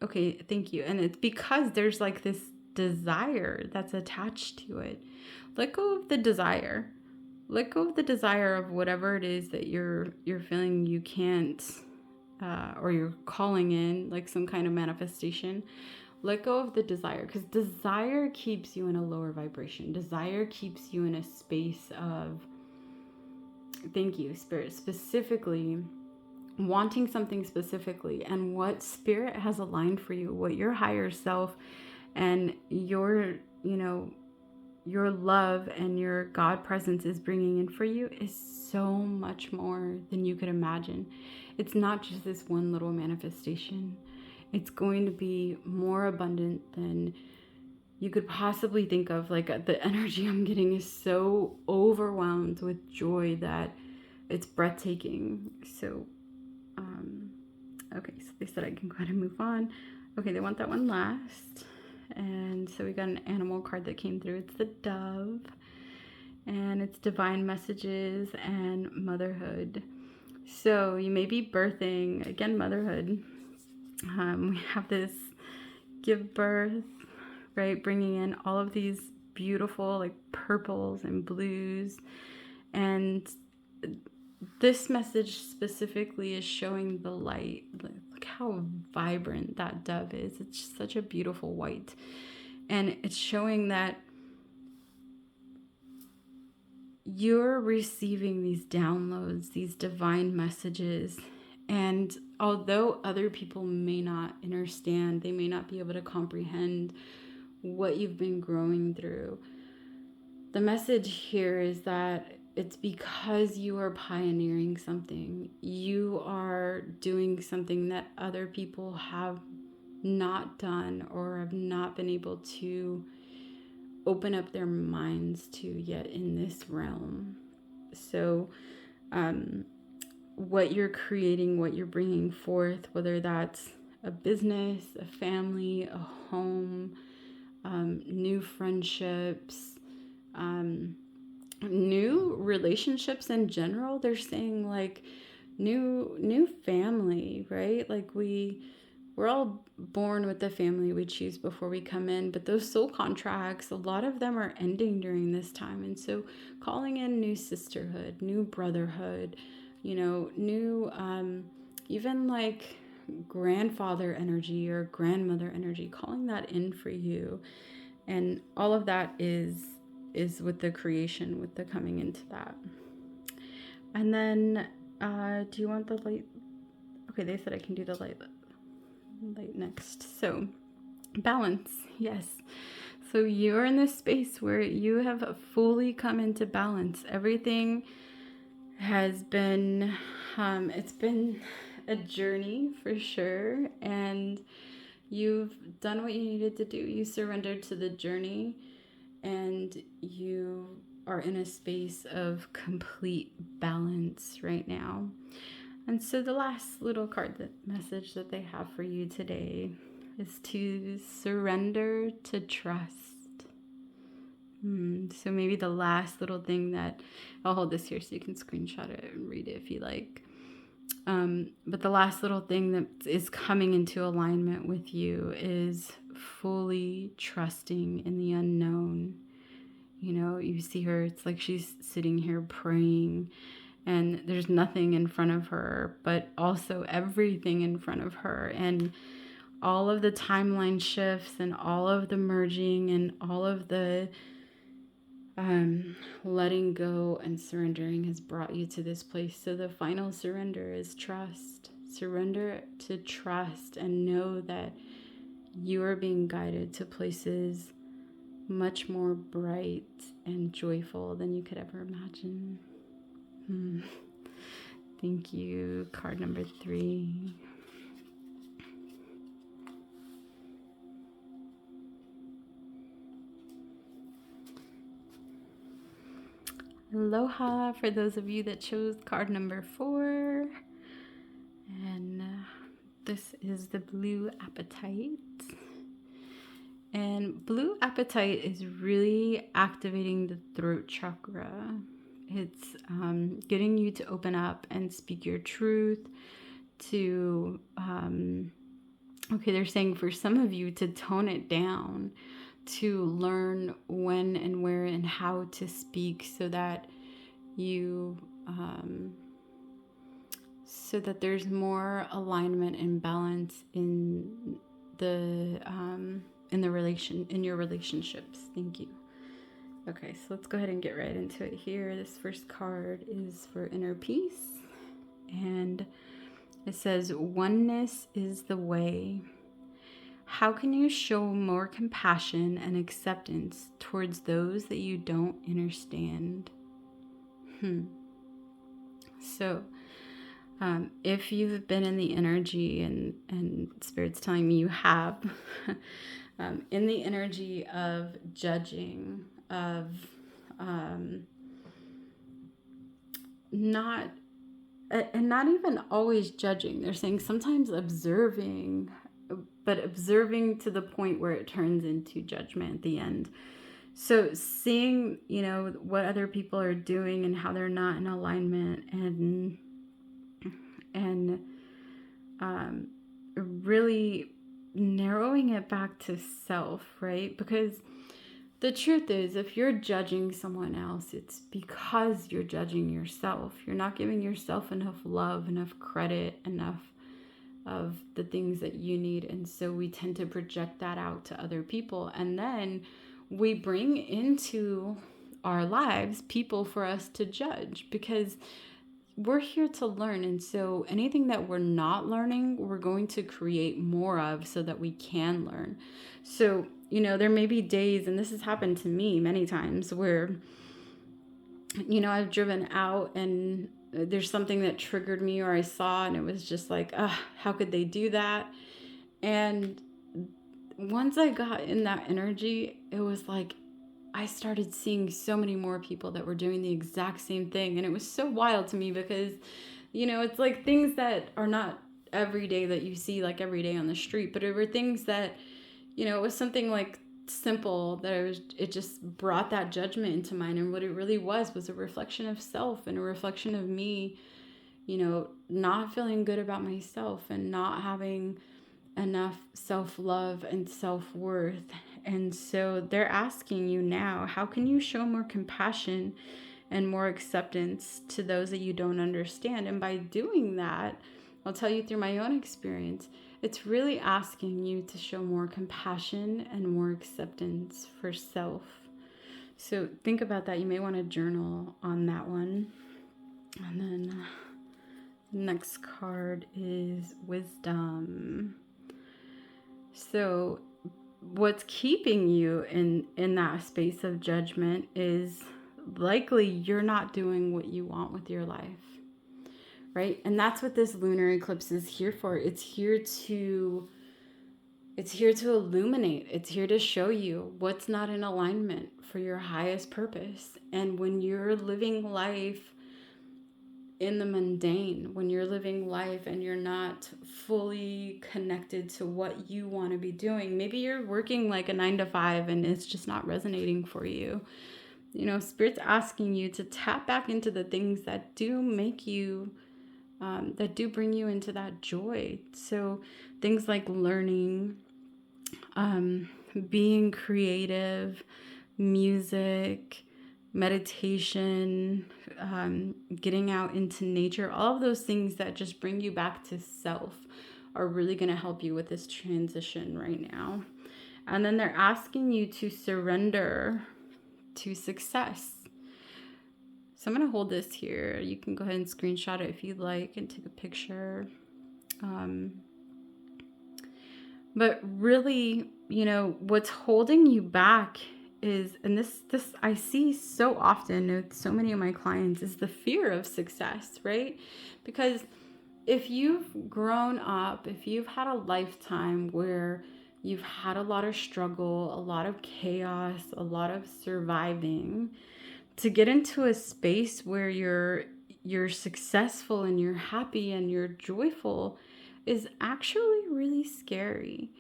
okay, thank you. And it's because there's like this desire that's attached to it. Let go of the desire. Let go of the desire of whatever it is that you're feeling you can't, or you're calling in, like some kind of manifestation. Let go of the desire, because desire keeps you in a lower vibration. Desire keeps you in a space of, thank you, Spirit, specifically wanting something specifically, and what Spirit has aligned for you, what your higher self and your love and your God presence is bringing in for you is so much more than you could imagine. It's not just this one little manifestation. It's going to be more abundant than you could possibly think of. Like, the energy I'm getting is so overwhelmed with joy that it's breathtaking. So, okay, so they said I can go ahead and move on. Okay, they want that one last. And so we got an animal card that came through. It's the dove. And it's divine messages and motherhood. So you may be birthing, again, motherhood. We have this give birth, right? Bringing in all of these beautiful like purples and blues. And this message specifically is showing the light. Look how vibrant that dove is. It's just such a beautiful white. And it's showing that you're receiving these downloads, these divine messages. And although other people may not understand, they may not be able to comprehend what you've been growing through, the message here is that it's because you are pioneering something. You are doing something that other people have not done or have not been able to open up their minds to yet in this realm. So what you're creating, what you're bringing forth, whether that's a business, a family, a home, new friendships, new relationships in general. They're saying like new family, right? Like we're all born with the family we choose before we come in, but those soul contracts, a lot of them are ending during this time. And so calling in new sisterhood, new brotherhood, new even like grandfather energy or grandmother energy, calling that in for you. And all of that is with the creation, with the coming into that. And then do you want the light? Okay, they said I can do the light next. So balance. Yes. So you're in this space where you have fully come into balance. Everything has been it's been a journey for sure, and you've done what you needed to do. You surrendered to the journey, and you are in a space of complete balance right now. And so the last little message that they have for you today is to surrender to trust. So maybe the last little thing that, I'll hold this here so you can screenshot it and read it if you like. But the last little thing that is coming into alignment with you is fully trusting in the unknown. You know, you see her, it's like she's sitting here praying, and there's nothing in front of her, but also everything in front of her. And all of the timeline shifts and all of the merging and all of the letting go and surrendering has brought you to this place. So the final surrender is trust. Surrender to trust and know that you are being guided to places much more bright and joyful than you could ever imagine. Thank you. Card number 3. Aloha for those of you that chose card number 4. And this is the blue apatite. And blue apatite is really activating the throat chakra. It's getting you to open up and speak your truth, to, they're saying for some of you to tone it down, to learn when and where and how to speak so that you, so that there's more alignment and balance in your relationships. Thank you. Okay, so let's go ahead and get right into it here. This first card is for inner peace, and it says, oneness is the way. How can you show more compassion and acceptance towards those that you don't understand? So, if you've been in the energy, and Spirit's telling me you have, in the energy of judging, of not even always judging. They're saying sometimes observing, but observing to the point where it turns into judgment at the end. So seeing, what other people are doing and how they're not in alignment, and really narrowing it back to self, right? Because the truth is, if you're judging someone else, it's because you're judging yourself. You're not giving yourself enough love, enough credit, enough of the things that you need. And so we tend to project that out to other people. And then we bring into our lives people for us to judge, because we're here to learn. And so anything that we're not learning, we're going to create more of so that we can learn. So, there may be days, and this has happened to me many times, where, I've driven out and there's something that triggered me, or I saw, and it was just like, how could they do that? And once I got in that energy, it was like, I started seeing so many more people that were doing the exact same thing. And it was so wild to me because, it's like things that are not every day that you see like every day on the street, but it were things that, it was something like simple that it just brought that judgment into mind. And what it really was a reflection of self, and a reflection of me, not feeling good about myself and not having enough self-love and self-worth. And so they're asking you now, how can you show more compassion and more acceptance to those that you don't understand? And by doing that, I'll tell you through my own experience, it's really asking you to show more compassion and more acceptance for self. So think about that. You may want to journal on that one. And then the next card is wisdom. So what's keeping you in that space of judgment is likely you're not doing what you want with your life, right? And that's what this lunar eclipse is here for. It's here to illuminate. It's here to show you what's not in alignment for your highest purpose. And when you're living life in the mundane, when you're living life and you're not fully connected to what you want to be doing. Maybe you're working like a 9 to 5 and it's just not resonating for you. You know, Spirit's asking you to tap back into the things that do make you, that do bring you into that joy. So things like learning, being creative, music, meditation, getting out into nature, all of those things that just bring you back to self are really going to help you with this transition right now. And then they're asking you to surrender to success. So I'm going to hold this here. You can go ahead and screenshot it if you'd like and take a picture. But really, you know, what's holding you back is, and this I see so often with so many of my clients, is the fear of success, right? Because if you've grown up, if you've had a lifetime where you've had a lot of struggle, a lot of chaos, a lot of surviving, to get into a space where you're successful and you're happy and you're joyful is actually really scary.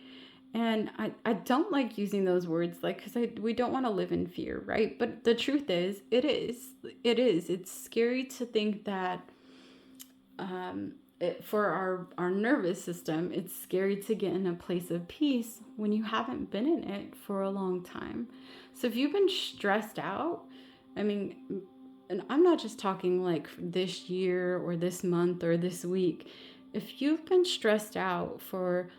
And I don't like using those words, like, because we don't want to live in fear, right? But the truth is, it's scary to think that for our nervous system, it's scary to get in a place of peace when you haven't been in it for a long time. So if you've been stressed out, I mean, and I'm not just talking like this year or this month or this week. If you've been stressed out for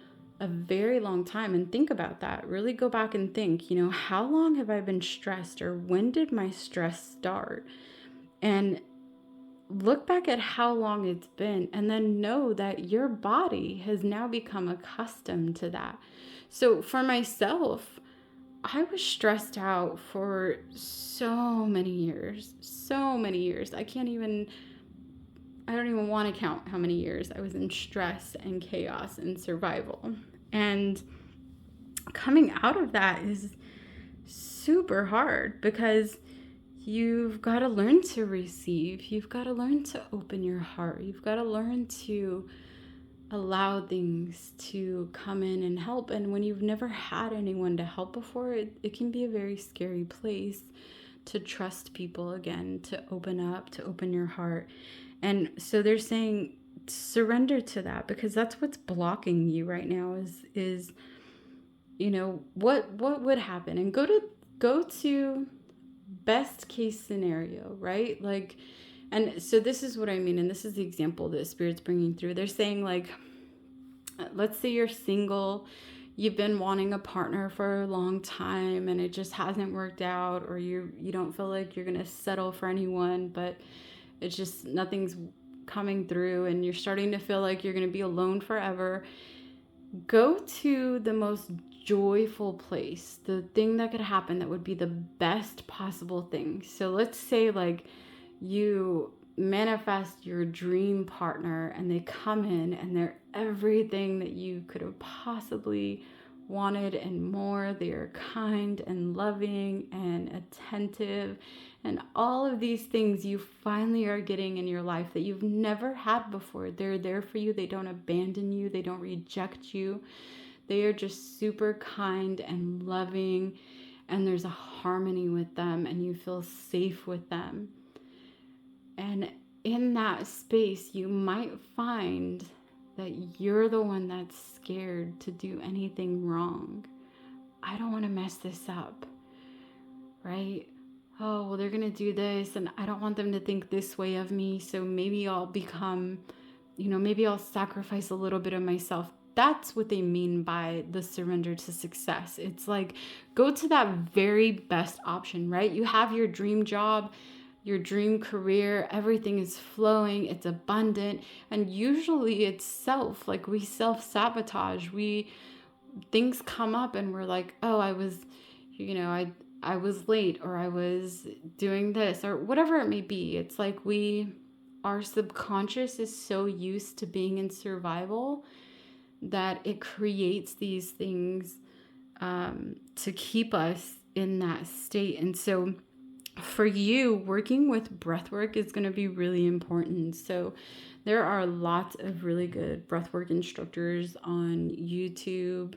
a very long time, and think about that, really go back and think, you know, how long have I been stressed, or when did my stress start? And look back at how long it's been, and then know that your body has now become accustomed to that. So for myself, I was stressed out for so many years. I don't even want to count how many years I was in stress and chaos and survival. And coming out of that is super hard, because you've got to learn to receive. You've got to learn to open your heart. You've got to learn to allow things to come in and help. And when you've never had anyone to help before, it can be a very scary place to trust people again, to open up, to open your heart. And so they're saying surrender to that, because that's what's blocking you right now is you know, what would happen, and go to best case scenario, right? Like, and so this is what I mean, and this is the example that Spirit's bringing through. They're saying, like, let's say you're single, you've been wanting a partner for a long time and it just hasn't worked out, or you don't feel like you're going to settle for anyone, but it's just nothing's coming through and you're starting to feel like you're going to be alone forever. Go to the most joyful place, the thing that could happen that would be the best possible thing. So let's say, like, you manifest your dream partner and they come in and they're everything that you could have possibly wanted and more. They're kind and loving and attentive and all of these things you finally are getting in your life that you've never had before. They're there for you. They don't abandon you. They don't reject you. They are just super kind and loving, and there's a harmony with them and you feel safe with them. And in that space, you might find that you're the one that's scared to do anything wrong. I don't want to mess this up, right? Oh, well, they're going to do this, and I don't want them to think this way of me, so maybe I'll become, maybe I'll sacrifice a little bit of myself. That's what they mean by the surrender to success. It's like, go to that very best option, right? You have your dream job, your dream career, everything is flowing, it's abundant, and usually it's like we self-sabotage. Things come up and we're like, oh, I was late, or I was doing this, or whatever it may be. It's like our subconscious is so used to being in survival that it creates these things to keep us in that state. And so for you, working with breathwork is going to be really important. So there are lots of really good breathwork instructors on YouTube.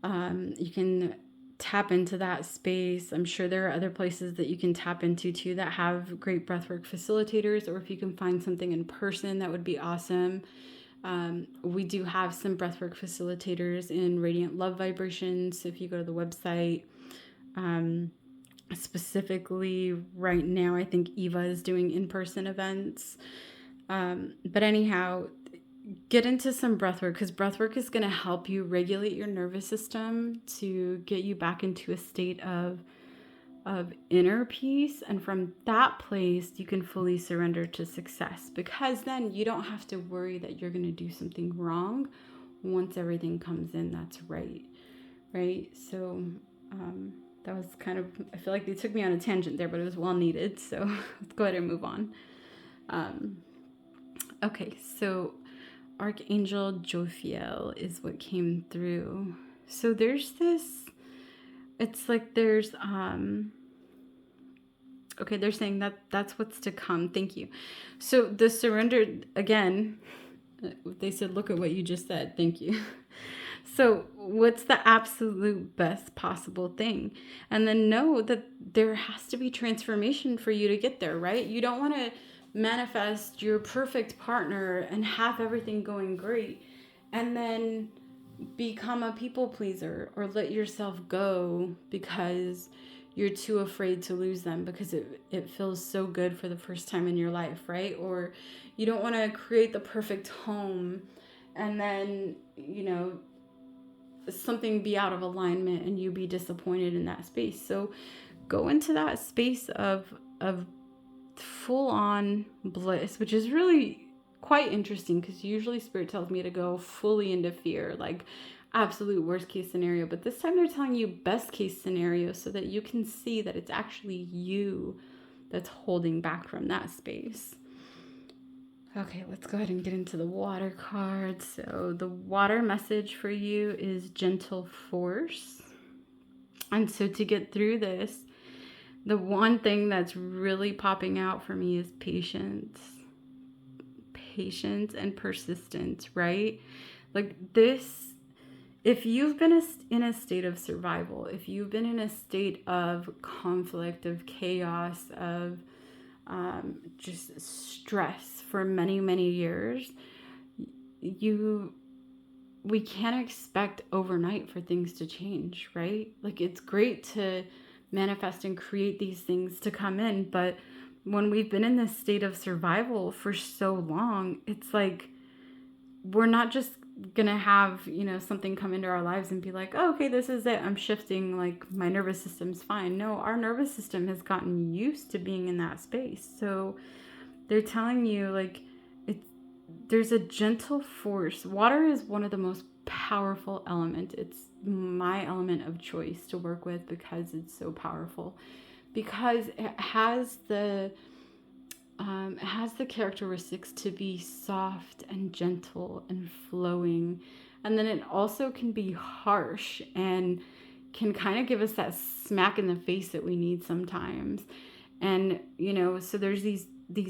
You can tap into that space. I'm sure there are other places that you can tap into too that have great breathwork facilitators, or if you can find something in person, that would be awesome. We do have some breathwork facilitators in Radiant Love Vibrations. So if you go to the website, specifically right now, I think Eva is doing in-person events. But anyhow, get into some breathwork, because breathwork is going to help you regulate your nervous system to get you back into a state of inner peace. And from that place, you can fully surrender to success, because then you don't have to worry that you're going to do something wrong once everything comes in that's right. So that was kind of, I feel like they took me on a tangent there, but it was well needed. So let's go ahead and move on. Okay, so Archangel Jophiel is what came through. So there's this, it's like there's, okay, they're saying that that's what's to come. Thank you. So the surrender, again, they said, look at what you just said. Thank you. So what's the absolute best possible thing? And then know that there has to be transformation for you to get there, right? You don't want to manifest your perfect partner and have everything going great and then become a people pleaser, or let yourself go because you're too afraid to lose them because it feels so good for the first time in your life, right? Or you don't want to create the perfect home and then, something be out of alignment and you be disappointed in that space. So go into that space of full-on bliss, which is really quite interesting, because usually Spirit tells me to go fully into fear, like absolute worst case scenario, but this time they're telling you best case scenario, so that you can see that it's actually you that's holding back from that space. Okay, let's go ahead and get into the water cards. So the water message for you is gentle force. And so to get through this, the one thing that's really popping out for me is patience. Patience and persistence, right? Like this, if you've been in a state of survival, if you've been in a state of conflict, of chaos, of just stress for many, many years, we can't expect overnight for things to change, right? Like, it's great to manifest and create these things to come in, but when we've been in this state of survival for so long, it's like we're not just gonna have something come into our lives and be like, oh, okay, this is it, I'm shifting, like my nervous system's fine. No, our nervous system has gotten used to being in that space. So they're telling you, like, there's a gentle force. Water is one of the most powerful elements. It's my element of choice to work with because it's so powerful, because it has the characteristics to be soft and gentle and flowing. And then it also can be harsh and can kind of give us that smack in the face that we need sometimes. And, so there's these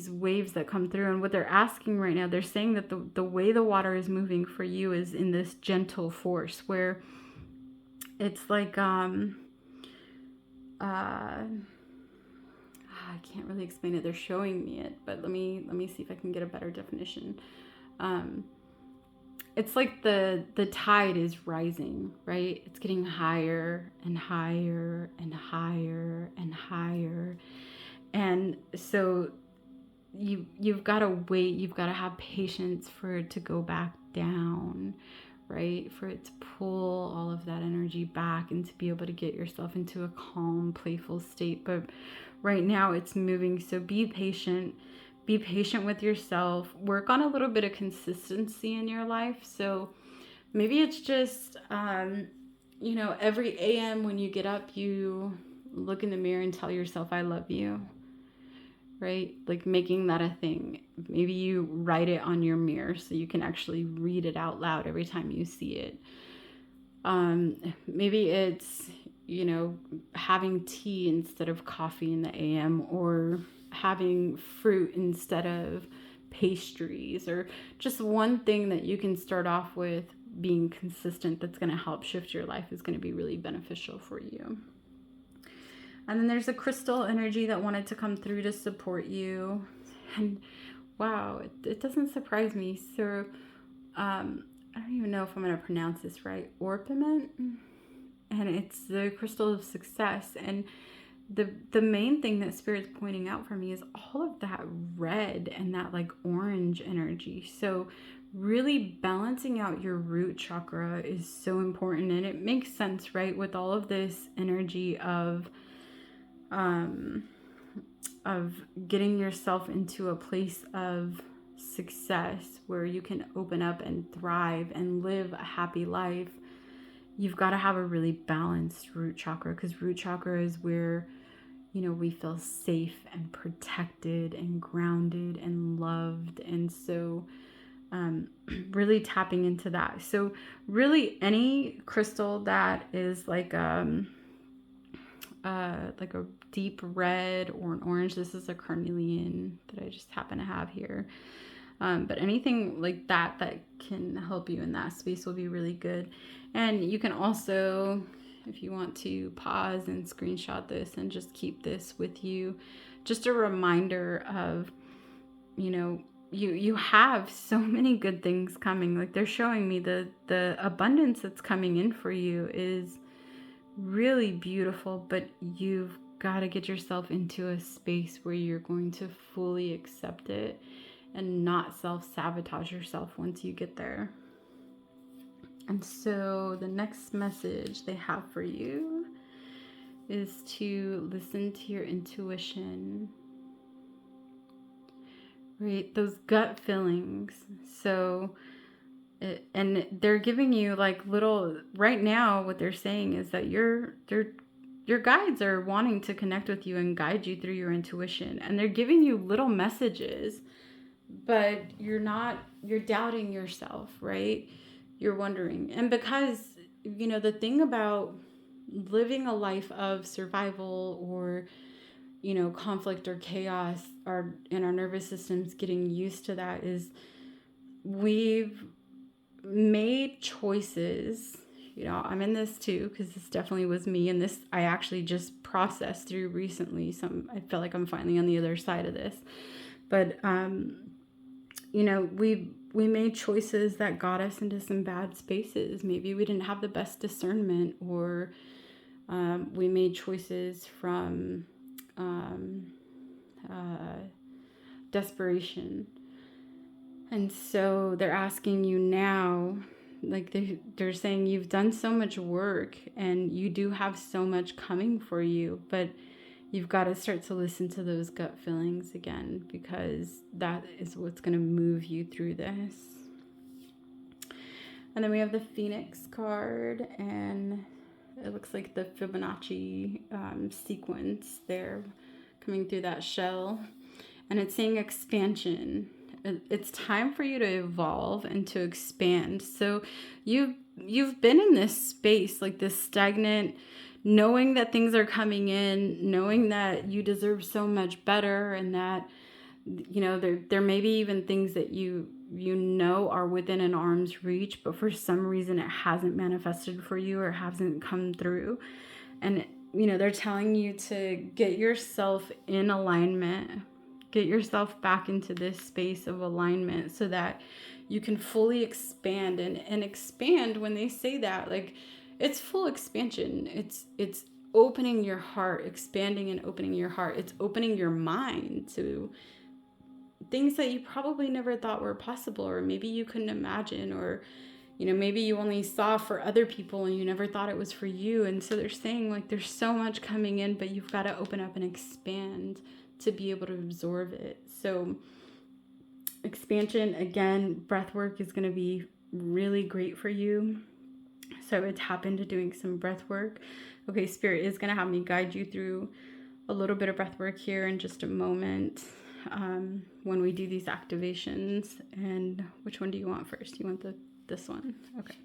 waves that come through, and what they're asking right now, they're saying that the way the water is moving for you is in this gentle force, where it's like, I can't really explain it. They're showing me it, but let me see if I can get a better definition. It's like the tide is rising, right? It's getting higher and higher and higher and higher. And so you've got to wait, you've got to have patience for it to go back down, right? For it to pull all of that energy back and to be able to get yourself into a calm, playful state. But right now it's moving. So be patient with yourself. Work on a little bit of consistency in your life. So maybe it's just, every AM when you get up, you look in the mirror and tell yourself, I love you. Right? Like making that a thing. Maybe you write it on your mirror so you can actually read it out loud every time you see it. Maybe it's, you know, having tea instead of coffee in the AM, or having fruit instead of pastries, or just one thing that you can start off with being consistent that's going to help shift your life is going to be really beneficial for you. And then there's a crystal energy that wanted to come through to support you. And wow, it doesn't surprise me. So I don't even know if I'm going to pronounce this right. Orpiment. And it's the crystal of success. And the main thing that Spirit's pointing out for me is all of that red and that like orange energy. So really balancing out your root chakra is so important. And it makes sense, right? With all of this energy of getting yourself into a place of success where you can open up and thrive and live a happy life. You've got to have a really balanced root chakra, because root chakra is where, you know, we feel safe and protected and grounded and loved. And so really tapping into that. So really any crystal that is like a deep red or an orange. This is a carnelian that I just happen to have here. But anything like that that can help you in that space will be really good. And you can also, if you want to, pause and screenshot this and just keep this with you. Just a reminder of, you know, you have so many good things coming. Like they're showing me the abundance that's coming in for you is really beautiful, but you've got to get yourself into a space where you're going to fully accept it and not self-sabotage yourself once you get there. And so the next message they have for you is to listen to your intuition, right? Those gut feelings. So and they're giving you like little, right now what they're saying is that your guides are wanting to connect with you and guide you through your intuition, and they're giving you little messages, but you're doubting yourself, right? You're wondering. And because, you know, the thing about living a life of survival or, you know, conflict or chaos, in our nervous systems getting used to that, is we've made choices. You know, I'm in this too, because this definitely was me, and this I actually just processed through recently. I feel like I'm finally on the other side of this. But you know, we made choices that got us into some bad spaces. Maybe we didn't have the best discernment, or we made choices from desperation. And so they're asking you now, like they're saying you've done so much work and you do have so much coming for you, but you've got to start to listen to those gut feelings again, because that is what's going to move you through this. And then we have the Phoenix card, and it looks like the Fibonacci sequence there coming through that shell. And it's saying expansion. It's time for you to evolve and to expand. So you've been in this space, like this stagnant, knowing that things are coming in, knowing that you deserve so much better, and that, you know, there may be even things that you know are within an arm's reach, but for some reason it hasn't manifested for you or hasn't come through. And, you know, they're telling you to get yourself in alignment. Get yourself back into this space of alignment so that you can fully expand. And expand, when they say that, like, it's full expansion. It's opening your heart, expanding and opening your heart. It's opening your mind to things that you probably never thought were possible, or maybe you couldn't imagine, or, you know, maybe you only saw for other people and you never thought it was for you. And so they're saying, like, there's so much coming in, but you've got to open up and expand to be able to absorb it. So expansion, again, breath work is going to be really great for you. So I would tap into doing some breath work. Okay, Spirit is going to have me guide you through a little bit of breath work here in just a moment when we do these activations. And which one do you want first? You want this one? Okay.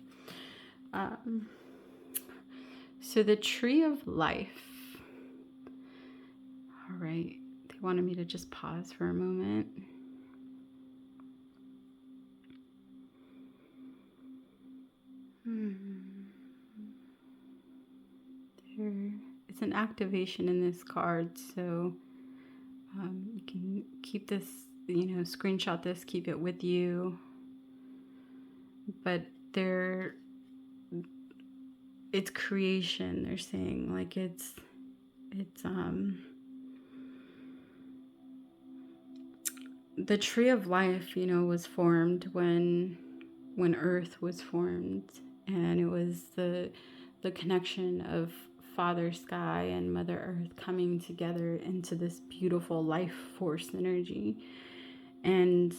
So the tree of life. All right. They wanted me to just pause for a moment. There is an activation in this card, so you can keep this, screenshot this, keep it with you. But it's creation. They're saying like it's the tree of life, was formed when Earth was formed, and it was the connection of Father Sky and Mother Earth coming together into this beautiful life force energy. And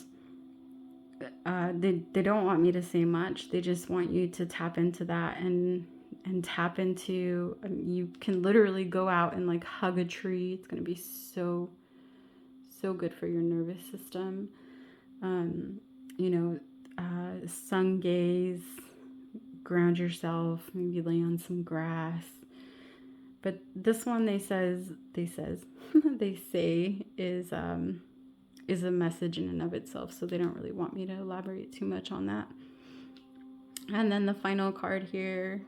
they don't want me to say much. They just want you to tap into that and tap into, you can literally go out and like hug a tree. It's going to be so good for your nervous system. Sun gaze, ground yourself, maybe lay on some grass. But this one they say is a message in and of itself, so they don't really want me to elaborate too much on that. And then the final card here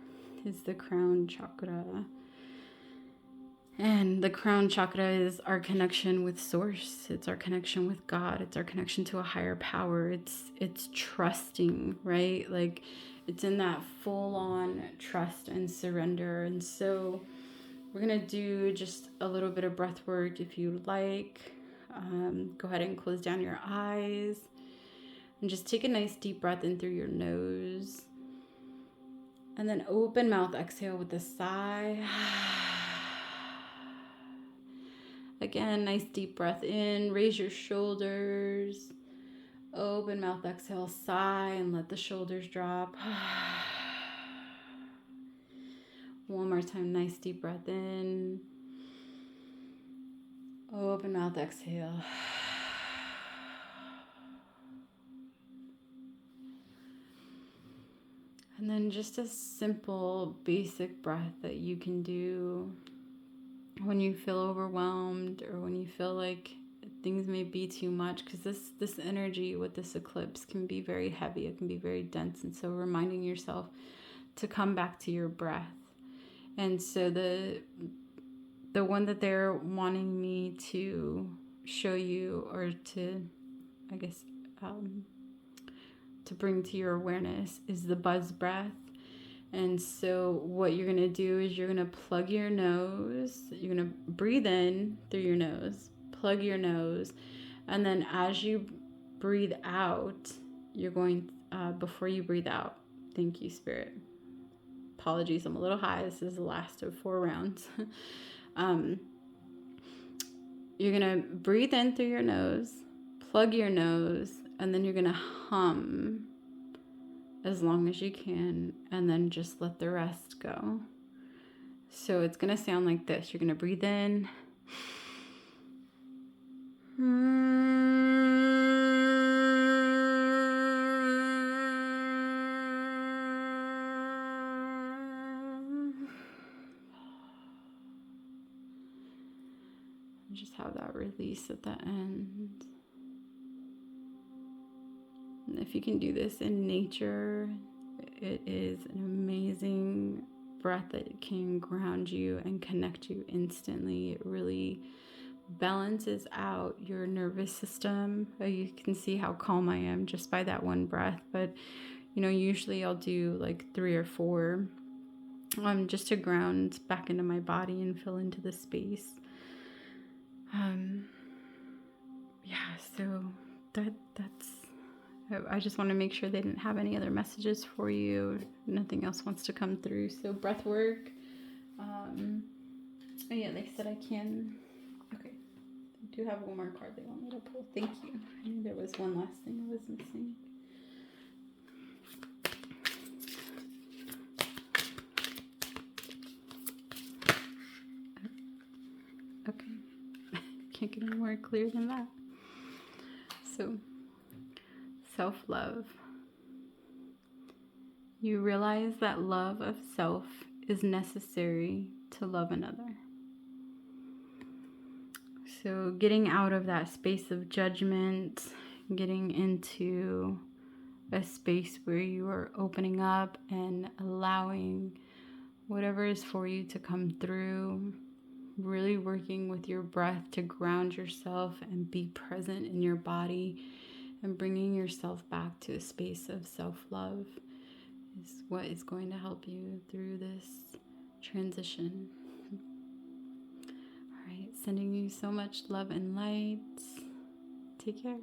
is the crown chakra. And the crown chakra is our connection with source. It's our connection with God. It's our connection to a higher power. It's trusting, right? Like it's in that full-on trust and surrender. And so we're going to do just a little bit of breath work if you like. Go ahead and close down your eyes. And just take a nice deep breath in through your nose. And then open mouth, exhale with a sigh. Again, nice deep breath in, raise your shoulders, open mouth, exhale, sigh, and let the shoulders drop. One more time, nice deep breath in, open mouth, exhale. And then just a simple, basic breath that you can do when you feel overwhelmed or when you feel like things may be too much, because this energy with this eclipse can be very heavy, it can be very dense. And so reminding yourself to come back to your breath. And so the one that they're wanting me to show you, or to, I guess, to bring to your awareness, is the buzz breath. And so what you're going to do is you're going to plug your nose. You're going to breathe in through your nose, plug your nose. And then as you breathe out, you're going, before you breathe out, thank you, Spirit. Apologies, I'm a little high. This is the last of 4 rounds. You're going to breathe in through your nose, plug your nose, and then you're going to hum as long as you can, and then just let the rest go. So it's going to sound like this. You're going to breathe in. Just have that release at the end. And if you can do this in nature, it is an amazing breath that can ground you and connect you instantly. It really balances out your nervous system. You can see how calm I am just by that one breath. But, usually I'll do like 3 or 4 just to ground back into my body and fill into the space. So that's... I just want to make sure they didn't have any other messages for you. Nothing else wants to come through. So breath work. They said I can. Okay. I do have one more card they want me to pull. Thank you. I knew there was one last thing I was missing. Okay. Can't get any more clear than that. So, self-love. You realize that love of self is necessary to love another. So getting out of that space of judgment, getting into a space where you are opening up and allowing whatever is for you to come through, really working with your breath to ground yourself and be present in your body, and bringing yourself back to a space of self-love is what is going to help you through this transition. All right, sending you so much love and light. Take care.